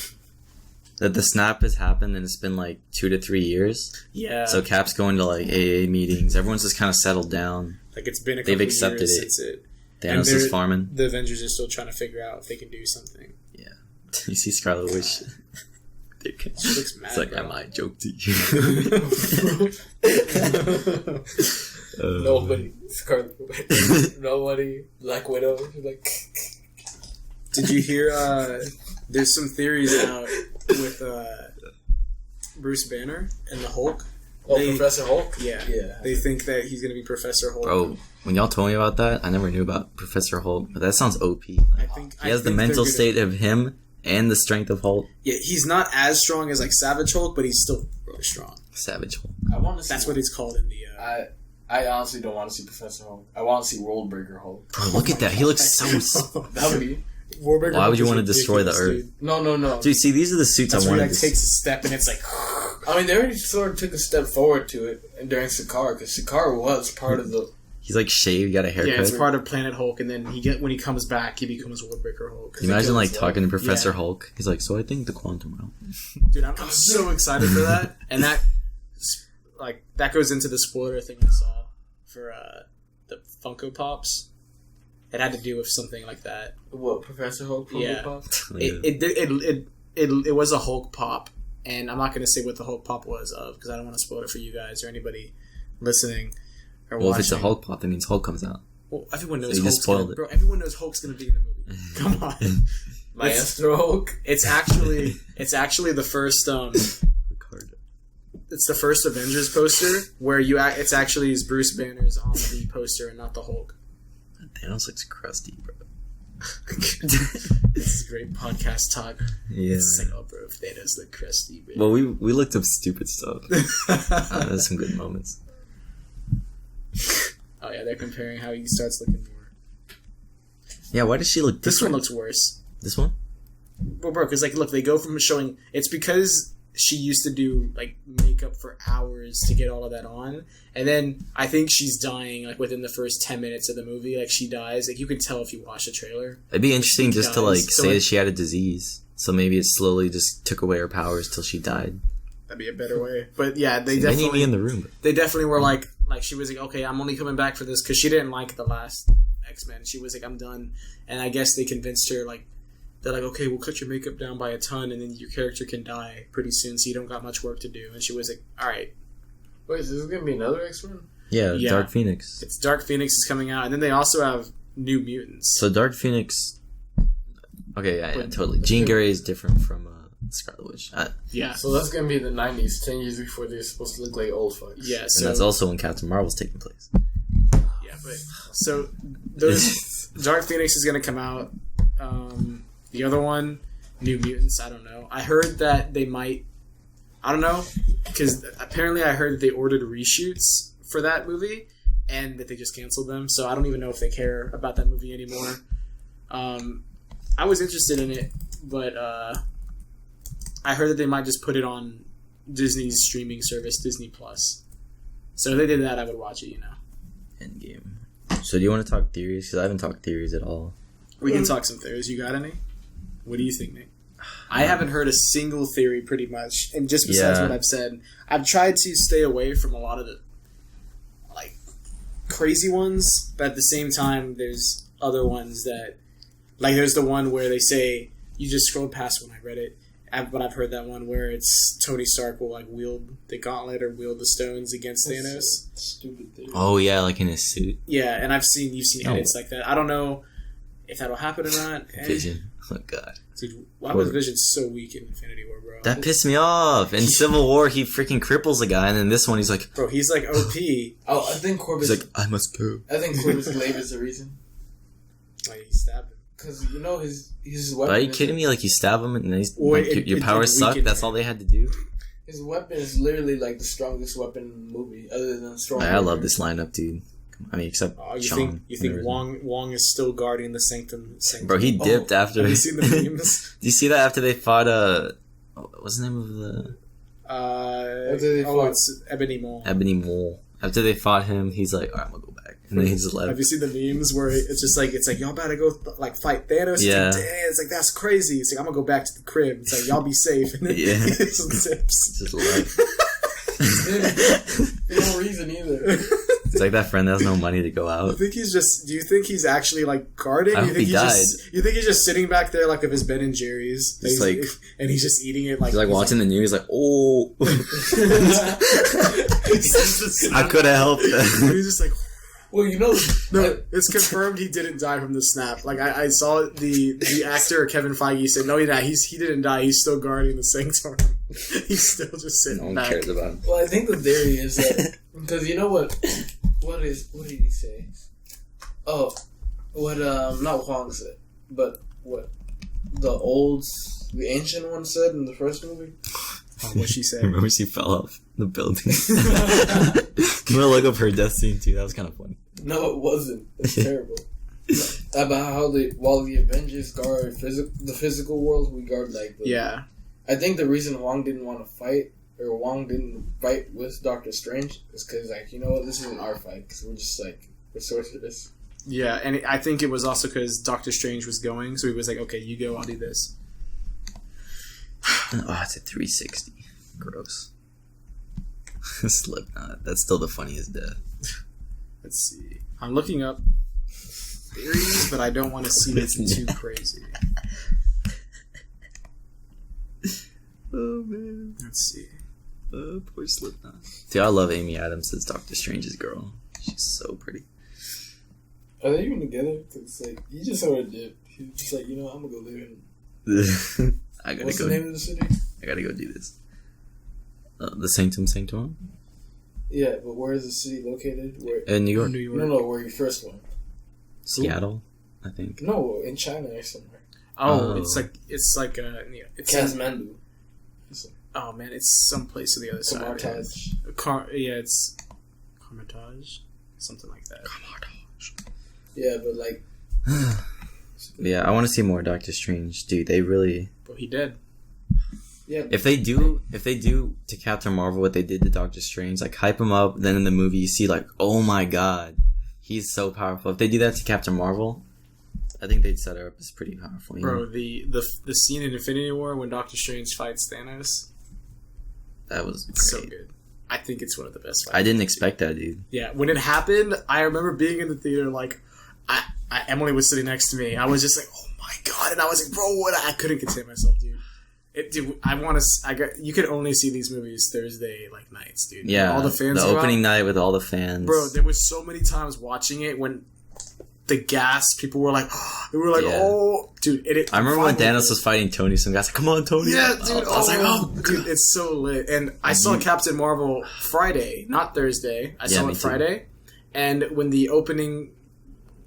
That the snap has happened and it's been like 2 to 3 years. Yeah. So Cap's going to like AA meetings. Everyone's just kind of settled down. Like it's been a couple years since it. Thanos is farming. The Avengers are still trying to figure out if they can do something. Yeah. You see Scarlet Witch. She looks mad. It's like, bro. I might joke to you. Nobody. Scarlet Witch. Nobody. Black Widow. Like. Did you hear? There's some theories out with Bruce Banner and the Hulk. Professor Hulk? Yeah. They think that he's going to be Professor Hulk. Bro, when y'all told me about that, I never knew about Professor Hulk, but that sounds OP. He has the mental state of him and the strength of Hulk. Yeah, he's not as strong as like Savage Hulk, but he's still really strong. Savage Hulk. I want to see. That's what it's called in the. I honestly don't want to see Professor Hulk. I want to see World Breaker Hulk. Bro, look at that. He looks so... That would be... Why would you want to destroy the Earth? Dude. No. Dude, see, these are the suits I wanted to see. Takes a step and it's like... I mean, they already sort of took a step forward to it during Sakaar, because Sakaar was part of the... He's like shaved, got a haircut. Yeah, it's part of Planet Hulk, and then when he comes back, he becomes Worldbreaker Hulk. Can you imagine like talking to Professor Hulk? He's like, so I think the quantum realm. Dude, I'm so excited for that. And that goes into the spoiler thing I saw for the Funko Pops. It had to do with something like that. What, Professor Hulk? Yeah. Pop? It was a Hulk Pop, and I'm not going to say what the Hulk Pop was of, because I don't want to spoil it for you guys or anybody listening or watching. Well, if it's a Hulk Pop, that means Hulk comes out. Well, everyone knows so Hulk's gonna, bro, everyone knows Hulk's going to be in the movie. Come on. Maestro Hulk? It's actually the first... It's the first Avengers poster where it's actually Bruce Banner's on the poster and not the Hulk. Thanos looks crusty, bro. This is great podcast talk. Yeah. It's like, oh, bro, Thanos look crusty, bro. Well, we looked up stupid stuff. There's some good moments. Oh, yeah, they're comparing how he starts looking more. Yeah, why does she look different? This one looks worse. This one? Well, bro, because, like, look, they go from showing... It's because she used to do, like, makeup for hours to get all of that on. And then I think she's dying, like, within the first 10 minutes of the movie. Like, she dies. Like, you can tell if you watch the trailer. It'd be interesting just to, like, say that she had a disease. So maybe it slowly just took away her powers till she died. That'd be a better way. But yeah, they They definitely need me in the room. They definitely were like she was like, okay, I'm only coming back for this because she didn't like the last X-Men. She was like, I'm done. And I guess they convinced her like they're like, okay, we'll cut your makeup down by a ton, and then your character can die pretty soon, so you don't got much work to do. And she was like, all right. Wait, is this gonna be another X-Men? Yeah, Dark Phoenix. It's Dark Phoenix is coming out, and then they also have New Mutants. So Dark Phoenix. Okay, yeah, totally. Jean Grey is different from Scarlet Witch. Yeah. So that's gonna be the 90s, 10 years before they're supposed to look like old fucks. Yeah, and that's also when Captain Marvel's taking place. Yeah, but so those Dark Phoenix is gonna come out. The other one, New Mutants. I don't know. I heard that they might. I don't know, because apparently I heard that they ordered reshoots for that movie and that they just canceled them. So I don't even know if they care about that movie anymore. I was interested in it, but I heard that they might just put it on Disney's streaming service, Disney Plus. So if they did that, I would watch it. You know. Endgame. So do you want to talk theories? Because I haven't talked theories at all. We can talk some theories. You got any? What do you think, Nick? I haven't heard a single theory pretty much, and just besides what I've said, I've tried to stay away from a lot of the like crazy ones, but at the same time there's other ones that like there's the one where they say you just scrolled past when I read it, but I've heard that one where it's Tony Stark will like wield the gauntlet or wield the stones against Thanos. Stupid theory. Oh yeah, like in his suit. Yeah, and you've seen edits like that. I don't know if that'll happen or not. Vision. Oh god. Dude, why was Vision so weak in Infinity War, bro? That pissed me off. In Civil War, he freaking cripples a guy, and then this one, he's like... Bro, he's like OP. Oh, I think Corvus... He's like, I must go. I think Corvus Glaive is the reason. Like, he stabbed him. Because, you know, his weapon... Are you kidding me? Like, you stab him, and then he's... Or like, your powers suck? That's all they had to do? His weapon is literally, like, the strongest weapon in the movie, other than Storm. I love this lineup, dude. I mean, except Sean. You think Wong is still guarding the sanctum? Bro, he dipped after... Have you seen the memes? Do you see that after they fought, what's the name of the... It's Ebony Maw. Ebony Maw. After they fought him, he's like, alright, I'm gonna go back. And then he just left. Have you seen the memes where it's like, y'all better go, fight Thanos? Yeah. It's like, that's crazy. It's like, I'm gonna go back to the crib. It's like, y'all be safe. And then he just zips. Just left. For no reason either. It's like that friend that has no money to go out. Do you think he's actually like guarding? I hope he died. You think he's just sitting back there like with his Ben and Jerry's? And he's just eating it like... He's like watching the news like, oh. I could have helped that. He's just like... Well, you know... No, it's confirmed he didn't die from the snap. Like, I saw the actor Kevin Feige said, no, he didn't die. He's still guarding the sanctum. He's still just sitting back. No one cares about him. Well, I think the theory is that... Because you know what... What did he say? Oh, what not Huang said, but what the ancient one said in the first movie. What she said? Remember she fell off the building. I'm gonna look up her death scene too. That was kind of funny. No, it wasn't. It's terrible. About how while the Avengers guard the physical world, we guard like the... Yeah. I think the reason Huang didn't want to fight. Or Wong didn't fight with Doctor Strange is because, like, you know what, this isn't our fight because we're just, like, we're sorcerers. Yeah, and I think it was also because Doctor Strange was going, so he was like, okay, you go, I'll do this. Oh, it's a 360. Gross. Slipknot. That's still the funniest death. Let's see. I'm looking up theories, but I don't want to see it too crazy. Oh, man. Let's see. Poor Slipknot. Dude, I love Amy Adams as Doctor Strange's girl. She's so pretty. Are they even together? Because, like, you just saw her dip. He was just like, you know, I'm gonna go live in... What's the name of the city? I gotta go do this. The Sanctum? Yeah, but where is the city located? In New York. No, where you first went. Seattle, I think. No, in China or somewhere. Oh, it's like it's Kathmandu. Oh man, it's someplace to the other side. It's Carmitage, something like that. Yeah, but like, yeah, I want to see more Doctor Strange, dude. They really. But he did. Yeah. If they do to Captain Marvel what they did to Doctor Strange, like hype him up, then in the movie you see like, oh my god, he's so powerful. If they do that to Captain Marvel, I think they'd set her up as pretty powerful. Bro, the scene in Infinity War when Doctor Strange fights Thanos. That was great. So good. I think it's one of the best fights. I didn't expect that, dude. Yeah, when it happened, I remember being in the theater, like, Emily was sitting next to me. I was just like, oh my god, and I was like, bro, what? I couldn't contain myself, dude. You could only see these movies Thursday, like, nights, dude. Yeah, all the fans. The opening night with all the fans. Bro, there was so many times watching it when the gas, people were like, oh, dude. I remember when Thanos was fighting Tony, some guys like, come on, Tony. Yeah, dude. I was like, oh, dude, it's so lit. And I saw Captain Marvel Friday, not Thursday. I saw it Friday. And when the opening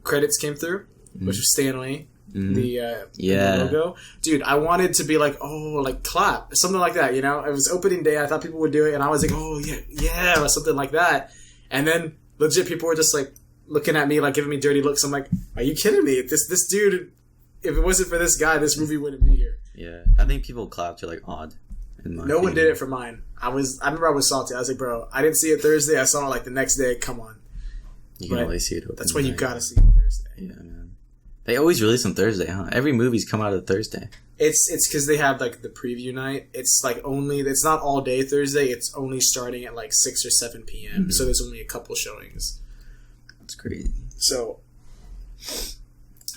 credits came through, which was Stanley, the logo, dude, I wanted to be like, oh, like clap, something like that, you know? It was opening day. I thought people would do it, and I was like, oh, yeah, or something like that. And then legit people were just like looking at me, like giving me dirty looks. I'm like, are you kidding me? This dude, if it wasn't for this guy, this movie wouldn't be here. Yeah, I think people clapped are like odd. No one did it for mine. I remember I was salty. I was like, bro, I didn't see it Thursday. I saw it like the next day. Come on. You can only see it. That's why you gotta see it Thursday. Yeah, man. They always release on Thursday, huh? Every movie's come out of Thursday. It's because they have like the preview night. It's like it's not all day Thursday. It's only starting at like 6 or 7 p.m. So there's only a couple showings. That's crazy. So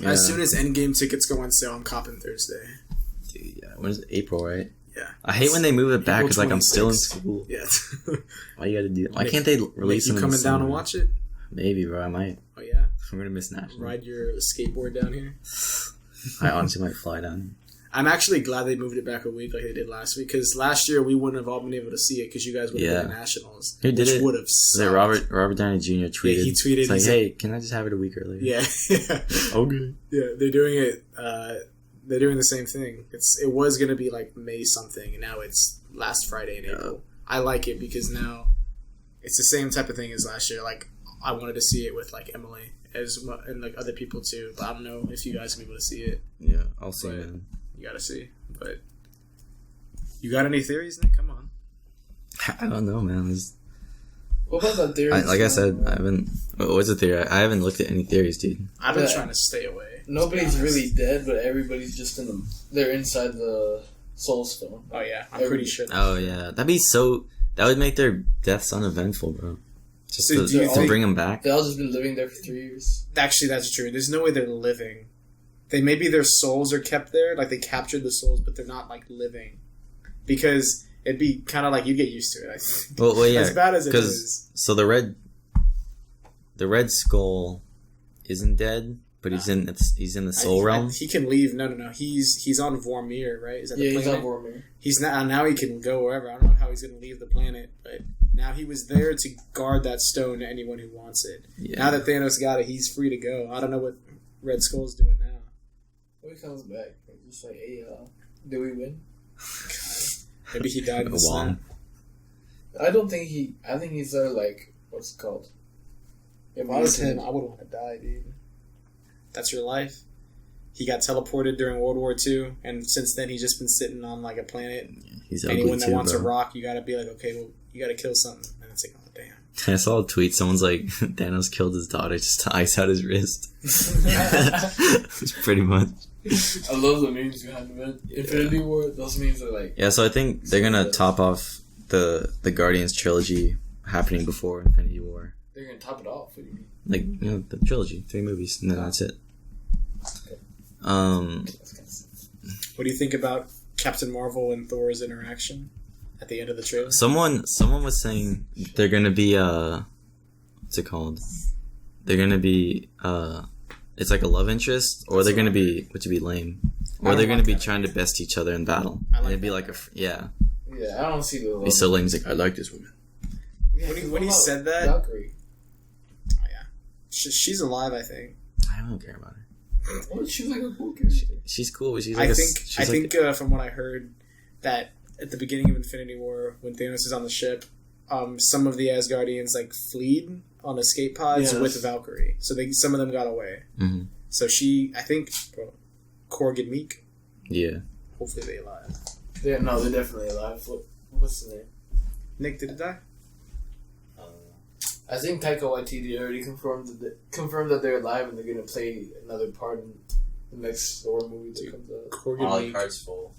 as soon as Endgame tickets go on sale, I'm copping Thursday. Dude, yeah. When is it? April, right? Yeah. I hate when they move it back because like I'm still in 26th. school. Yeah. Why you gotta do that? Why can't they release them? You coming down to watch it? Maybe, bro. I might. Oh yeah. I'm gonna miss National. Ride your skateboard down here. I honestly might fly down. I'm actually glad they moved it back a week like they did last week, because last year we wouldn't have all been able to see it because you guys would have been at Nationals. Who did it? Would have sucked. Robert Downey Jr. tweeted. Yeah, he tweeted. It's like, hey, can I just have it a week earlier? Yeah. Okay. Yeah, they're doing it. They're doing the same thing. It was gonna be like May something, and now it's last Friday in April. I like it because now it's the same type of thing as last year. Like I wanted to see it with like Emily and like other people too, but I don't know if you guys will be able to see it. Yeah, I'll see it. You gotta see. But you got any theories, Nick? Come on. I don't know, man. What about that theory? Like I said, I haven't. What's the theory? I haven't looked at any theories, dude. I've been trying to stay away. Nobody's really dead, but everybody's just they're inside the Soul Stone. Oh yeah, I'm pretty sure. Oh yeah, that'd be so. That would make their deaths uneventful, bro. Just So to bring them back. They all just been living there for 3 years. Actually, that's true. There's no way they're living. Maybe their souls are kept there, like they captured the souls, but they're not like living, because it'd be kind of like you get used to it. I think. Well, yeah, as bad as it is. So the Red Skull isn't dead, but he's in the Soul Realm. He can leave. No. He's on Vormir, right? Is that the planet? He's on Vormir. He's not now. He can go wherever. I don't know how he's going to leave the planet, but now he was there to guard that stone to anyone who wants it. Yeah. Now that Thanos got it, he's free to go. I don't know what Red Skull's doing now. When he comes back, just like, hey, did we win? Maybe he died in the snap. I think he's there, like, what's it called? If I was him, I would want to die, dude. That's your life. He got teleported during World War II, and since then he's just been sitting on like a planet. He's anyone that wants a rock, you gotta be like, okay, well, you gotta kill something. And it's like, oh damn. I saw a tweet. Someone's like, Thanos killed his daughter just to ice out his wrist. It's pretty much. I love the memes behind it. Infinity War, those memes are like... Yeah, so I think they're gonna top off the Guardians trilogy happening before Infinity War. They're gonna top it off, what do you mean? Like, the trilogy, 3 movies, and then that's it. What do you think about Captain Marvel and Thor's interaction at the end of the trailer? Someone was saying they're gonna be what's it called? They're gonna be it's like a love interest, or they're gonna be, which would be lame, or they're gonna be trying to best each other in battle. And it'd be like Yeah, I don't see the. He's so lame. He's like, I like this woman. Yeah, when he said that, Valkyrie. Oh yeah, she's alive. I think. I don't care about her. Well, she's like a cool character. She's cool, but she's like I think from what I heard, that at the beginning of Infinity War, when Thanos is on the ship, some of the Asgardians like fled on escape pods with Valkyrie. So some of them got away. Mm-hmm. So I think, Korg and Meek. Yeah. Hopefully they're alive. They're definitely alive. What's the name? Nick, did it die? I think Taika Waititi already confirmed that they're alive and they're going to play another part in the next Thor movie that comes out. All the cards full.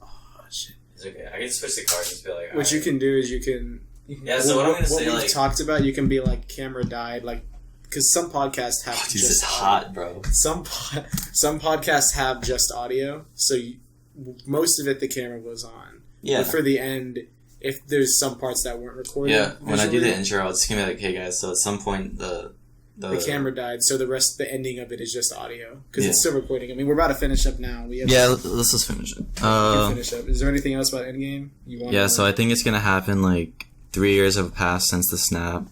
Oh, shit. It's okay. I can switch the cards and just be like. What you can do is you can. Yeah. So what I'm gonna say, what we've like, talked about, you can be like camera died, like because some podcasts have. Dude, this is hot, bro. Some podcasts have just audio, so most of it the camera was on. Yeah. But for the end, if there's some parts that weren't recorded. Yeah. When I do the intro, it's gonna be like, hey guys. So at some point the camera died, so the ending of it is just audio because it's still recording. I mean, we're about to finish up now. Let's just finish it. Finish up. Is there anything else about Endgame you want? Yeah, so I think it's gonna happen like 3 years have passed since the snap.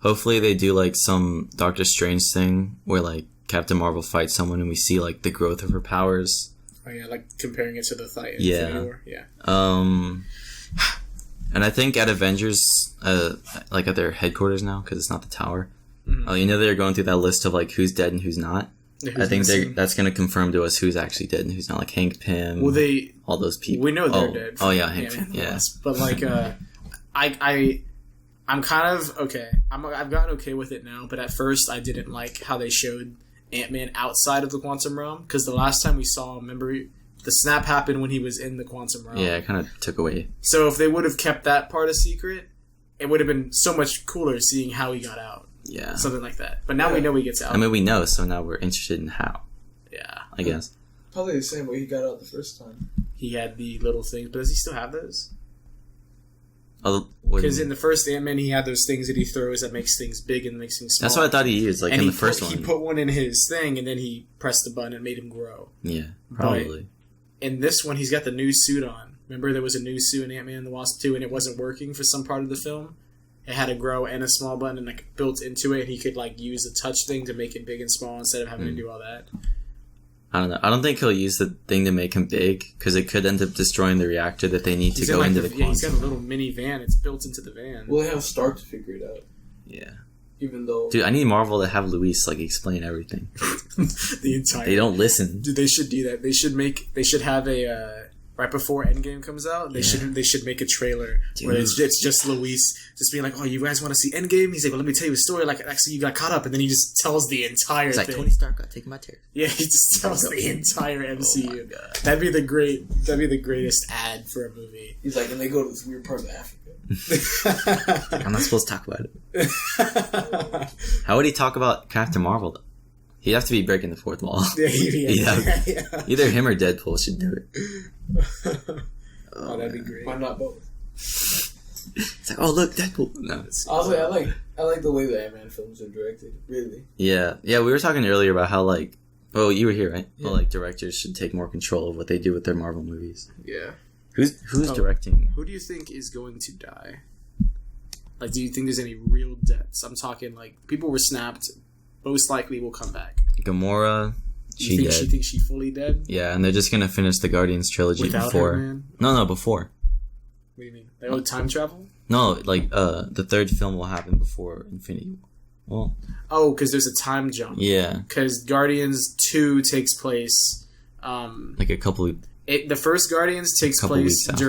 Hopefully they do like some Doctor Strange thing where like Captain Marvel fights someone and we see like the growth of her powers. Oh yeah, like comparing it to the fight in Yeah. Infinity War. Yeah. And I think at Avengers, like at their headquarters now, because it's not the tower. Mm-hmm. You know they're going through that list of like who's dead and who's not. I think that's going to confirm to us who's actually dead and who's not. Like Hank Pym. Well, all those people. We know they're dead. Oh yeah, Hank Pym. Yeah. But like, I'm kind of okay. I've gotten okay with it now. But at first, I didn't like how they showed Ant-Man outside of the quantum realm because the last time we saw him, remember the snap happened when he was in the quantum realm. Yeah, it kind of took away. So if they would have kept that part a secret, it would have been so much cooler seeing how he got out. Yeah. Something like that. But now we know he gets out. I mean, we know, so now we're interested in how. Yeah. I guess. Probably the same way he got out the first time. He had the little things, but does he still have those? Because in the first Ant-Man, he had those things that he throws that makes things big and makes things small. that's what I thought he used, like in the first one. He put one in his thing, and then he pressed the button and made him grow. Yeah, probably. But in this one, he's got the new suit on. Remember, there was a new suit in Ant-Man and the Wasp 2, and it wasn't working for some part of the film? It had a grow and a small button and like built into it, and he could like use the touch thing to make it big and small instead of having to do all that. I don't know. I don't think he'll use the thing to make him big because it could end up destroying the reactor that they need to go into the quantum. Yeah, he's got a little mini van. It's built into the van. Well, they have Stark to figure it out. Yeah. Even though... Dude, I need Marvel to have Luis like explain everything. The entire... They don't listen. Dude, they should do that. They should have a... right before Endgame comes out, they should make a trailer where it's just Luis just being like, "Oh, you guys want to see Endgame?" He's like, "Well, let me tell you a story. Like, actually, you got caught up," and then he just tells the entire thing. It's like Tony Stark got taken by terror. Yeah, he just tells the entire MCU. Oh my God. That'd be the greatest ad for a movie. He's like, and they go to this weird part of Africa. I'm not supposed to talk about it. How would he talk about Captain Marvel though? He'd have to be breaking the fourth wall. Yeah. Either him or Deadpool should do it. Oh, that'd be great. Why not both? It's like, oh look, Deadpool. No, Honestly, I like the way the Ant-Man films are directed. Really. Yeah. We were talking earlier about how like, well, you were here, right? Yeah. Well, like directors should take more control of what they do with their Marvel movies. Yeah. Who's directing? Who do you think is going to die? Like, do you think there's any real deaths? I'm talking like people were snapped. Most likely will come back. Gamora, You think she fully dead? Yeah, and they're just gonna finish the Guardians trilogy Without before. her, man? No, before. What do you mean? They time travel? No, like the third film will happen before Infinity War. Well, oh, because there's a time jump. Yeah. Because Guardians 2 takes place. Like a couple. The first Guardians takes place weeks after.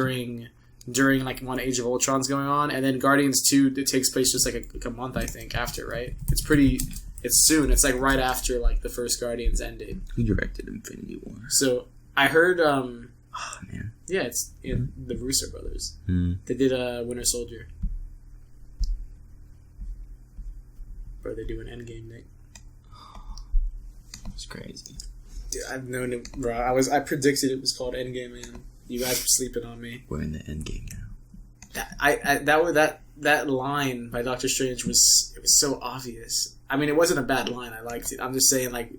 during like when Age of Ultron's going on, and then Guardians 2 it takes place just like a month I think after, right? It's soon. It's like right after like the first Guardians ended. Who directed Infinity War? So I heard. Oh man. Yeah, it's in the Russo brothers. Mm. They did Winter Soldier. Bro, they're doing Endgame, Nick. It's crazy. Dude, I've known it, bro. I predicted it was called Endgame, man. You guys were sleeping on me. We're in the Endgame now. That line by Doctor Strange was so obvious. I mean, it wasn't a bad line. I liked it. I'm just saying, like,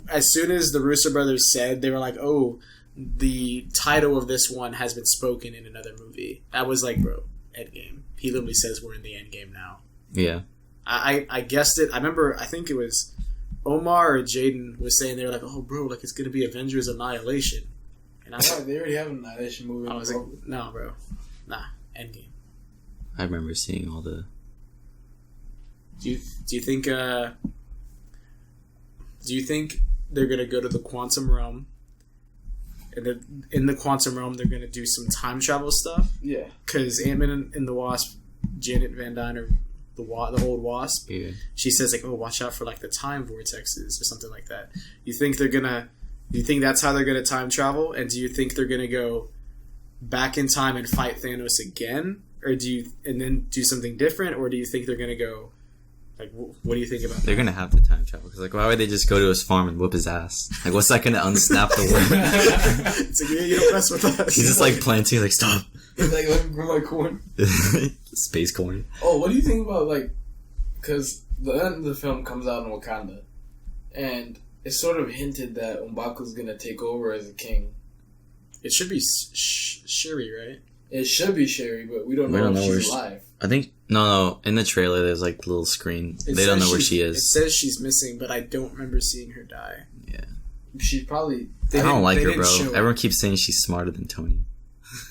as soon as the Russo brothers said, they were like, "Oh, the title of this one has been spoken in another movie." That was like, bro, Endgame. He literally says we're in the Endgame now. Yeah. I guessed it. I remember. I think it was Omar or Jaden was saying they were like, "Oh, bro, like it's gonna be Avengers Annihilation," and I was like, They already have an Annihilation movie. I was like, "No, bro, nah, Endgame." I remember seeing all the. Do you think they're gonna go to the quantum realm? And then in the quantum realm, they're gonna do some time travel stuff. Yeah. Because Ant-Man and the Wasp, Janet Van Dyne, or the old Wasp, Yeah. she says like, "Oh, watch out for like the time vortexes or something like that." You think they're gonna Do you think that's how they're going to time travel? And do you think they're going to go back in time and fight Thanos again? Or and then do something different? Or do you think they're going to go... Like, what do you think about that? They're going to have to time travel. Because, like, why would they just go to his farm and whoop his ass? Like, what's that going to unsnap the world? It's like, you don't mess with us. He's just, like, planting, like, stop. Like, let me grow my corn. Space corn. Oh, what do you think about, like... Because the end of the film comes out in Wakanda. And it's sort of hinted that M'Baku's going to take over as a king. It should be Shuri, right? It should be Shuri, but we don't know if she's alive. I think... No. In the trailer, there's, like, a little screen. They don't know where she is. It says she's missing, but I don't remember seeing her die. Yeah. She's probably... I don't like her, bro. Everyone keeps saying she's smarter than Tony.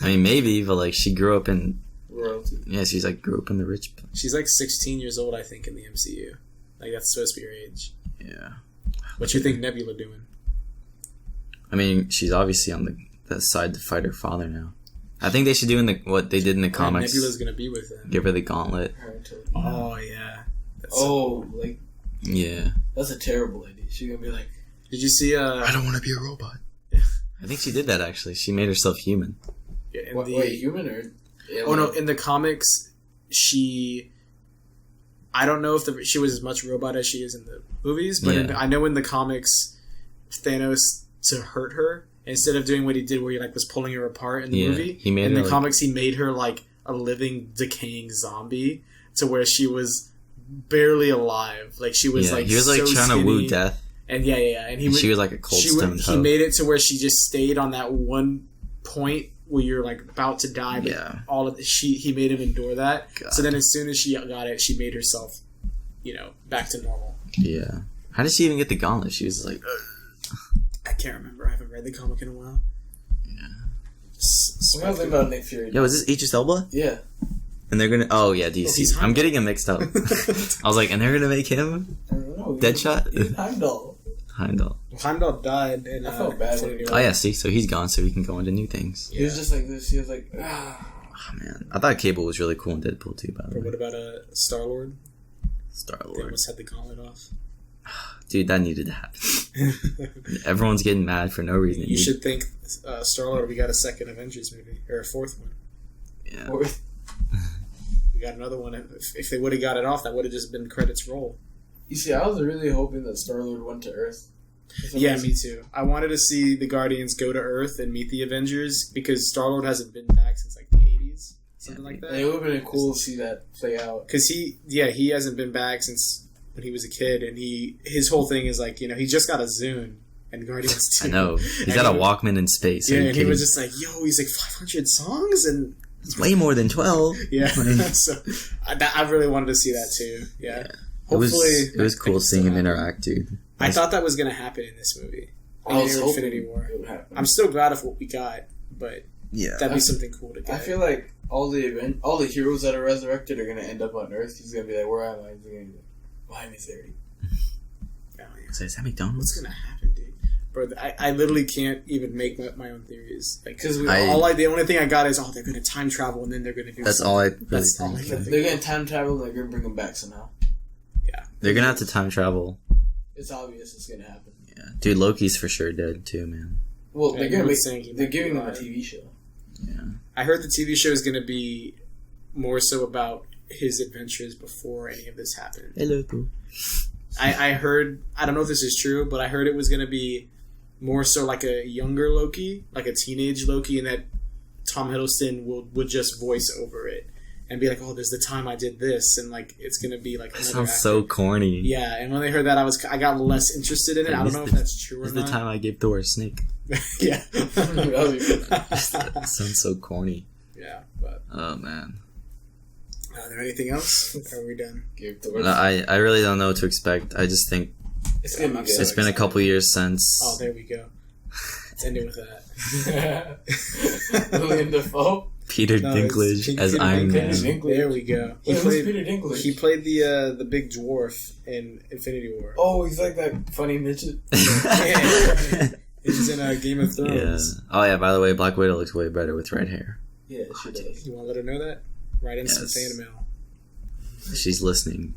I mean, maybe, but, like, she grew up in... royalty. Yeah, she's, like, grew up in the rich... She's, like, 16 years old, I think, in the MCU. Like, that's supposed to be her age. Yeah. What you think Nebula doing? I mean, she's obviously on the side to fight her father now. I think they should do what they did in the comics. Nebula's gonna be with him. Give her the gauntlet. Oh yeah. Yeah. That's a terrible idea. She's gonna be like, did you see? I don't want to be a robot. I think she did that actually. She made herself human. Yeah. Wait, human or? Oh no! In the comics, I don't know if she was as much robot as she is in the movies, but I know in the comics, Thanos, to hurt her, instead of doing what he did where he like was pulling her apart in the movie, in the comics he made her like a living, decaying zombie to where she was barely alive. Like she was like, he was like so trying skinny. to woo death. And and she was like a cold stone. He made it to where she just stayed on that one point where you're like about to die, but he made him endure that. God. So then as soon as she got it, she made herself, back to normal. Yeah. How did she even get the gauntlet? She was like, I can't remember. I haven't read the comic in a while. Yeah. What do you think about Nick Fury? Yo, is this Idris Elba? Yeah. And they're gonna... Oh, yeah, DC. I'm getting him mixed up. I was like, and they're gonna make him? I don't know. Deadshot? Heimdall. Heimdall died. And, I felt bad. Oh, yeah, see? So he's gone, so we can go into new things. Yeah. He was just like this. He was like, Oh, man. I thought Cable was really cool in Deadpool, too, by the way. What about Star-Lord? Star-Lord. They almost had the gauntlet off. Dude, that needed to happen. Everyone's getting mad for no reason. You should think Star-Lord, we got a second Avengers movie. Or a fourth one. Yeah. We got another one. If they would have got it off, that would have just been credits roll. You see, I was really hoping that Star-Lord went to Earth. Yeah, me too. I wanted to see the Guardians go to Earth and meet the Avengers because Star-Lord hasn't been back since like the 80s. Something like that. It would have been cool to see that play out. Because he hasn't been back since when he was a kid, and his whole thing is like, he just got a Zune and Guardians 2. I know. He's got a Walkman in space. Yeah, and he was just like, he's like 500 songs, and it's way more than 12. Yeah, so I really wanted to see that too. Yeah. Hopefully, it was cool seeing him interact, dude. I thought that was going to happen in this movie. I was hoping Infinity War. It would happen. I'm still glad of what we got, but that'd be something cool to get. I feel like all the heroes that are resurrected are going to end up on Earth. He's going to be like, where am I? He's going to be like, why am I 30? Oh, yeah. So is that McDonald's? What's going to happen, dude? Bro, I literally can't even make my own theories. Like, because the only thing I got is, they're going to time travel and then they're going to do That's something. all I really think. They're going to time travel and they're going to bring them back somehow. Yeah. They're going to have to time travel. It's obvious it's going to happen. Yeah. Dude, Loki's for sure dead too, man. Well, they're giving them a TV show. Yeah. I heard the TV show is going to be more so about his adventures before any of this happened. Hello. I heard, I don't know if this is true, but I heard it was going to be more so like a younger Loki, like a teenage Loki, and that Tom Hiddleston would just voice over it and be like, there's the time I did this, and like it's going to be like another sounds actor. So corny. Yeah, and when they heard that, I got less interested in it. I don't know if that's true or not. It's the time I gave Thor a snake. Yeah. That sounds so corny. Yeah, but... Oh, man. Are there anything else? Or are we done? I really don't know what to expect. I just think it's gonna be good. It's been a couple years since. Oh, there we go. Let's end it with that. William Dafoe. Peter Dinklage as Iron Man. There we go. He played Peter Dinklage. He played the big dwarf in Infinity War. Oh, he's like that funny midget. Yeah. He's in Game of Thrones. Yeah. Oh yeah. By the way, Black Widow looks way better with red hair. Yeah, she does. You want to let her know that? Write in some fan mail. She's listening.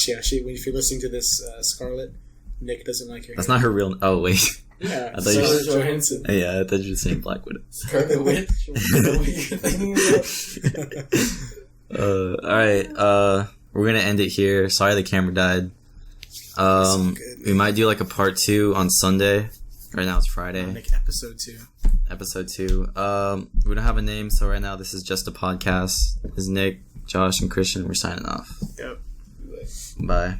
Yeah, if you're listening to this, Scarlett, Nick doesn't like her. That's not her real. Oh wait. Yeah, I thought you Scarlett were- Johansson. Yeah, I thought you were saying Black Widow. Scarlet Witch. What are you thinking about? All right. We're gonna end it here. Sorry the camera died. We might do like a part 2 on Sunday. Right now it's Friday. Nick, episode 2. Episode 2. We don't have a name, so right now this is just a podcast. This is Nick, Josh, and Christian. We're signing off. Yep. Bye.